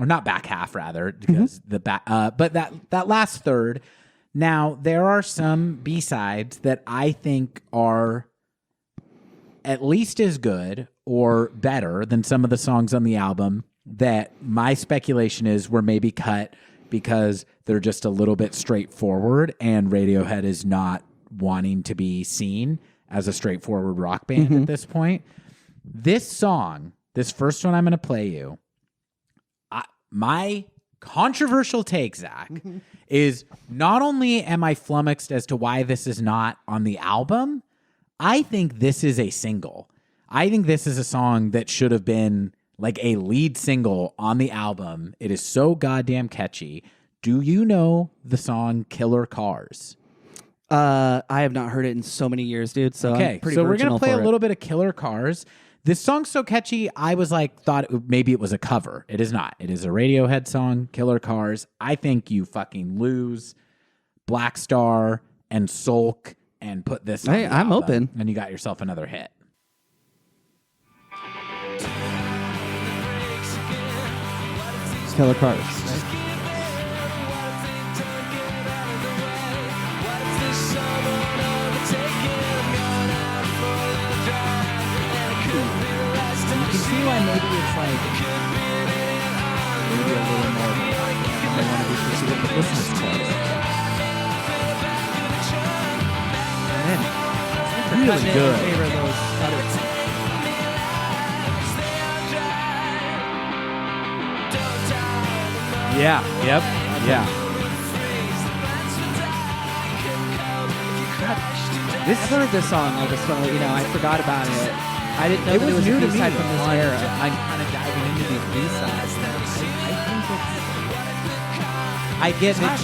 or not back half rather, because the back, but that last third. Now there are some B-sides that I think are at least as good or better than some of the songs on the album that my speculation is were maybe cut because they're just a little bit straightforward and Radiohead is not wanting to be seen as a straightforward rock band at this point. This song, this first one I'm going to play you, my controversial take, Zach, is not only am I flummoxed as to why this is not on the album, I think this is a single. I think this is a song that should have been like a lead single on the album. It is so goddamn catchy. Do you know the song Killer Cars? I have not heard it in so many years, dude. So okay, I'm pretty so we're going to play a for it. little bit of Killer Cars. This song's so catchy, I was like, maybe it was a cover. It is not. It is a Radiohead song, Killer Cars. I think you fucking lose Black Star and Sulk and put this on Hey, the I'm album, open. and you got yourself another hit. Killer Cars. You can see why maybe it's like maybe a little more than they want to be pursued, but listen to this chorus. Really good. In favor of those other Yeah. Yep. Yeah. I've heard this song. I just want to let you know. I forgot about it. I didn't know It that was it was new a to me. B-side from this era. I'm kind of diving into these B-sides now. I get that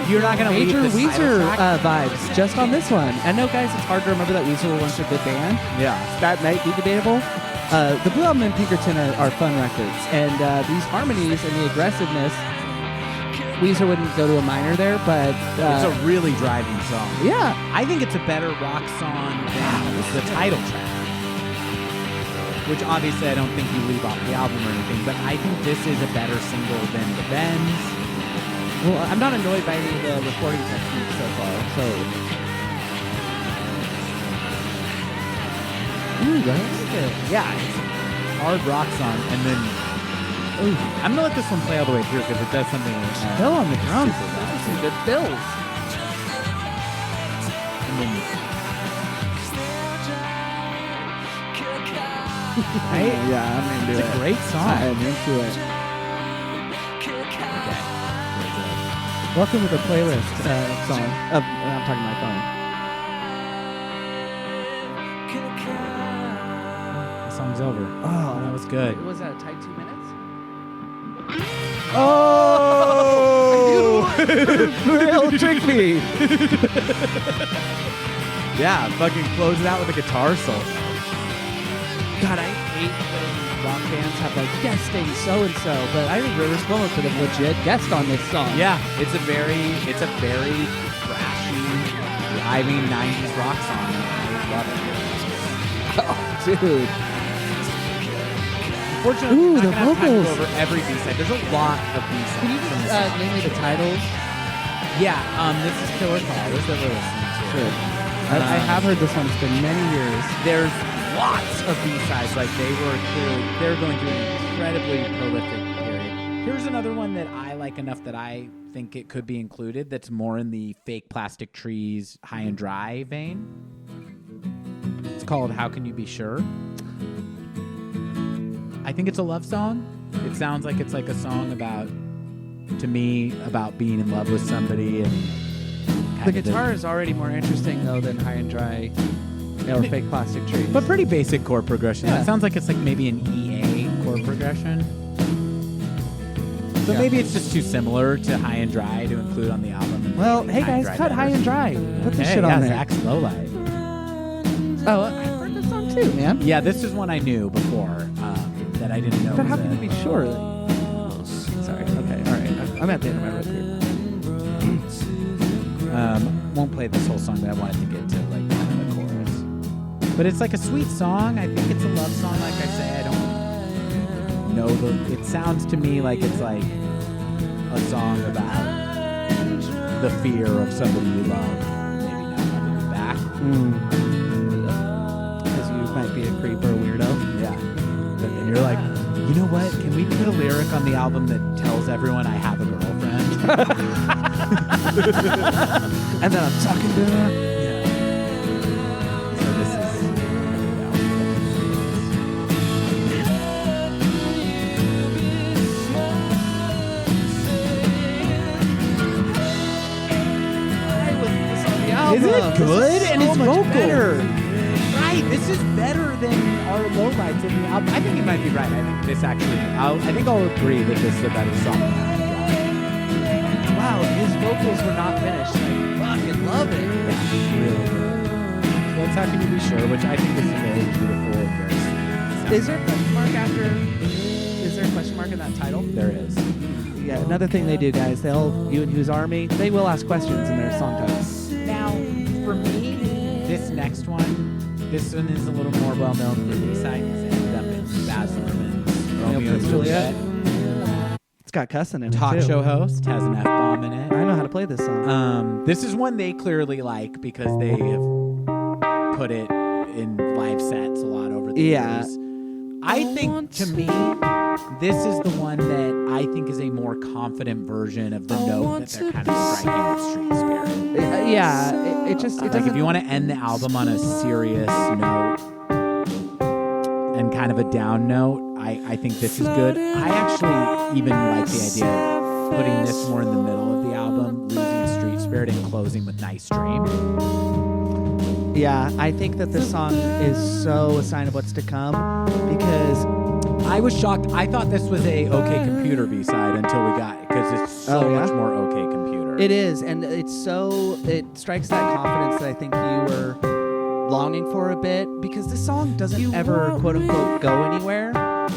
you're not going to Major leave this Weezer title track. vibes just on this one. I know, guys, it's hard to remember that Weezer were once a good band. Yeah. That might be debatable. The Blue Album and Pinkerton are fun records, and these harmonies and the aggressiveness, Weezer wouldn't go to a minor there, but It's a really driving song. yeah, I think it's a better rock song than the title track. Which obviously I don't think you leave off the album or anything, but I think this is a better single than the Bends. well, I'm not annoyed by any of the recording techniques so far. So, ooh, I like it. Yeah, it's a hard rock song, and then I'm gonna let this one play all the way through because it does something. Bill on the drums. super Those loud. are some good fills. And then, right? Yeah, I'm into It's a great song. I'm into it. Welcome to the playlist song. I'm talking my phone. The song's over. Oh, That was good. Was that a tight 2 minutes? Oh! Real trick me. Yeah, fucking close it out with a guitar solo. God, I hate when rock bands have like guesting so and so, but I think Rivers Cuomo could have legit guest on this song. Yeah, it's a very thrashy, driving 90s rock song. I love it. Oh, dude. Unfortunately, Ooh, we're the not gonna have time to vocals. go over every B-side. There's a lot of B-sides. Can you from this just song. name me the titles? Yeah, this is Killer Flowers that we're listening to. Sure. I have heard this one. It's been many years. There's lots of B-sides. Like they're going through an incredibly prolific period. Here's another one that I like enough that I think it could be included. That's more in the Fake Plastic Trees, High and Dry vein. It's called "How Can You Be Sure." I think it's a love song. It sounds like it's like a song about being in love with somebody and. The guitar is already more interesting though than High and Dry or Fake Plastic Trees. But pretty basic chord progression. Yeah. It sounds like it's like maybe an EA chord progression. So Yeah. maybe it's just too similar to High and Dry to include on the album. Well, hey guys, cut High and Dry. Put this shit on there. Zach's Lowlight. Oh, I've heard this song too, man. Yeah, this is one I knew before that I didn't know. But how was can you be sure? Sorry. Okay. All right. I'm at the end of my rope here. Won't play this whole song, but I wanted to get to like kind of the chorus. But it's like a sweet song. I think it's a love song. Like I say, I don't know it sounds to me like it's like a song about the fear of somebody you love maybe not having you back. Because you might be a creep or a weirdo. Yeah. And you're like, you know what? Can we put a lyric on the album that tells everyone I have a girlfriend? And then I'm talking to her. Yeah. So this is. Is it good? And it's vocal. better. Right. This is better than our lowlights in the album. I think you might be right. I think this actually. I think I'll agree that this is a better song than High and Dry. Wow, his vocals were not finished. I fucking love it. Really good. So that's How Can You Be Sure, which I think is very beautiful and very sweet. Is there a question mark after? Is there a question mark in that title? There is. Yeah, another thing they do, guys, you and Whose Army, they will ask questions in their song titles. Now, for me, this is a little more well known for the B-side because it ended up in Baz Luhrmann's Romeo and Juliet. It's got cussing in it, Talk too. show host has an F-bomb in it. I know how to play this song. This is one they clearly like because they have put it in live sets a lot over the years. I think, to me, this is the one that I think is a more confident version of the note that they're kind of striking with Street Spirit. It just Like if you want to end the album on a serious note and kind of a down note, I think this is good. I actually even like the idea of putting this more in the middle of the album, losing Street Spirit and closing with Nice Dream. Yeah, I think that this song is so a sign of what's to come because I was shocked. I thought this was a OK Computer B-side until we got it because it's so much more OK Computer. it is, and it strikes that confidence that I think you were longing for a bit because this song doesn't ever quote unquote go anywhere.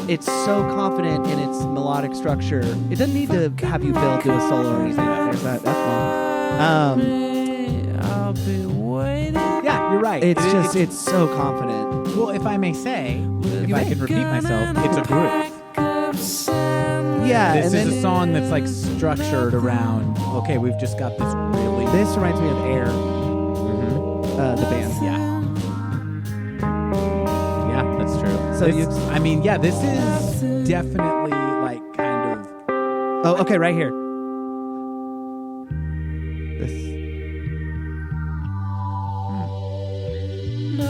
It's so confident in its melodic structure. It doesn't need to have you build to a solo or anything. There's that long. I'll be waiting. Yeah, you're right. It's so confident. Well, if I may say, if I can repeat myself, it's a groove. Yeah, This and is a song that's like structured around, okay, we've just got this really... this reminds me of Air, the band. Yeah. Yeah, that's true. So this is definitely like kind of... Oh, okay, right here. This.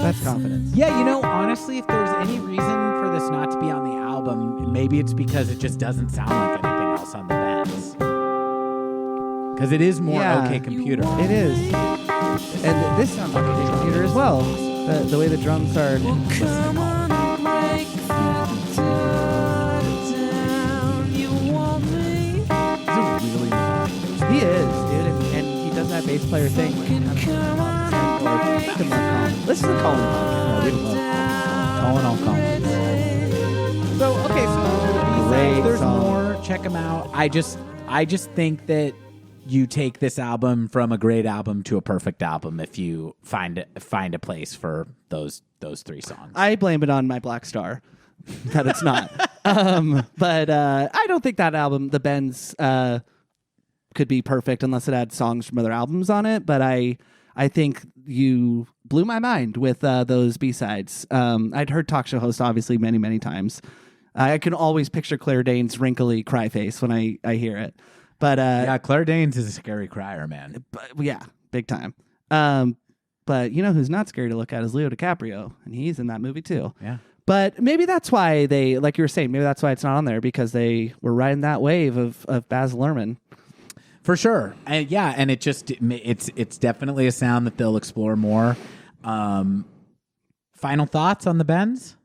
That's confidence. Yeah, honestly, if there's any reason for this not to be on the album, maybe it's because it just doesn't sound like anything else on the Vents. Because it is more OK Computer. It is. And this sounds like OK Computer as well. The way the drums are. He is, dude, and he does that bass player thing. Listen to Colin podcast. Colin all Colin. So check them out. I just think that you take this album from a great album to a perfect album if you find a place for those 3 songs. I blame it on my Black Star that it's not. But I don't think that album, The Bends, could be perfect unless it had songs from other albums on it. But I think you blew my mind with those B-sides. I'd heard Talk Show Host obviously many, many times. I can always picture Claire Danes' wrinkly cry face when I hear it. But yeah, Claire Danes is a scary crier, man. Yeah, big time. But you know who's not scary to look at is Leo DiCaprio, and he's in that movie too. Yeah. But maybe that's why they, like you were saying, maybe that's why it's not on there, because they were riding that wave of Baz Luhrmann. For sure. And yeah, and it's definitely a sound that they'll explore more. Final thoughts on the Bends?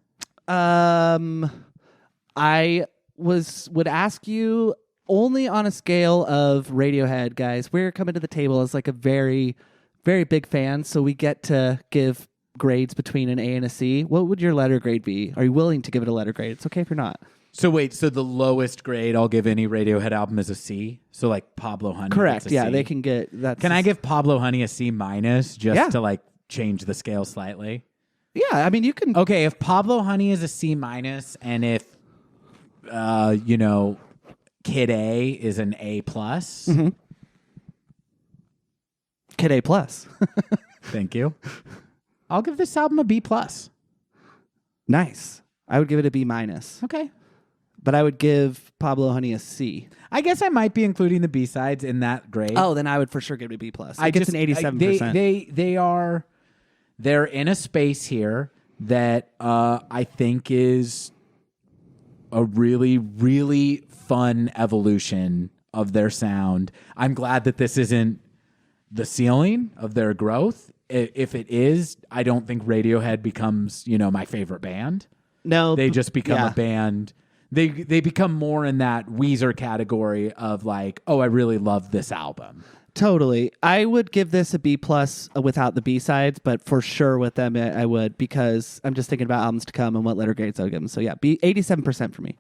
I would ask you, only on a scale of Radiohead, guys, we're coming to the table as like a very, very big fan, so we get to give grades between an A and a C. What would your letter grade be? Are you willing to give it a letter grade? It's okay if you're not. So wait, so the lowest grade I'll give any Radiohead album is a C? So like Pablo Honey? Correct. Gets a Yeah, C? they can get that. Can I give Pablo Honey a C minus just Yeah. to like change the scale slightly? Yeah, I mean, you can. Okay, if Pablo Honey is a C minus, and if Kid A is an A plus. Mm-hmm. Kid A plus. Thank you. I'll give this album a B plus. Nice. I would give it a B minus, Okay. but I would give Pablo Honey a C. I guess I might be including the B sides in that grade. Oh, then I would for sure give it a B plus. I get an 87%. They're in a space here that I think is a really, really fun evolution of their sound. I'm glad that this isn't the ceiling of their growth. If it is, I don't think Radiohead becomes, my favorite band. No, They just become yeah. a band. They become more in that Weezer category of like, oh, I really love this album. Totally. I would give this a B plus without the B sides, but for sure with them I would, because I'm just thinking about albums to come and what letter grades I would give them. So yeah, 87% for me.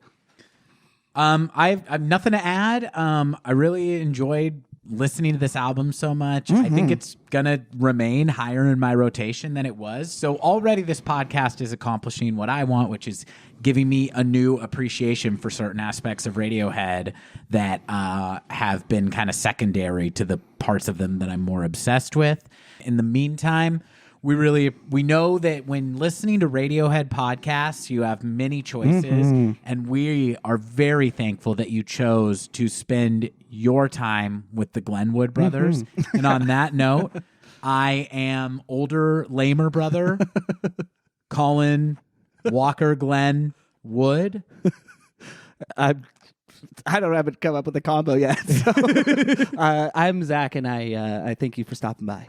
I've nothing to add. I really enjoyed listening to this album so much. I think it's gonna remain higher in my rotation than it was. So already this podcast is accomplishing what I want, which is giving me a new appreciation for certain aspects of Radiohead that have been kind of secondary to the parts of them that I'm more obsessed with. In the meantime, we know that when listening to Radiohead podcasts, you have many choices, and we are very thankful that you chose to spend your time with the Glenwood brothers. And on that note, I am older, lamer brother, Colin Walker Glenn Wood. I haven't come up with a combo yet. So. I'm Zach, and I thank you for stopping by.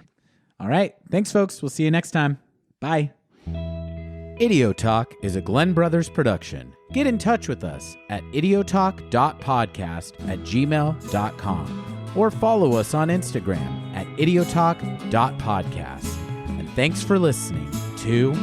All right. Thanks, folks. We'll see you next time. Bye. Idiotalk is a Glenn Brothers production. Get in touch with us at idiotalk.podcast@gmail.com or follow us on Instagram at idiotalk.podcast. And thanks for listening to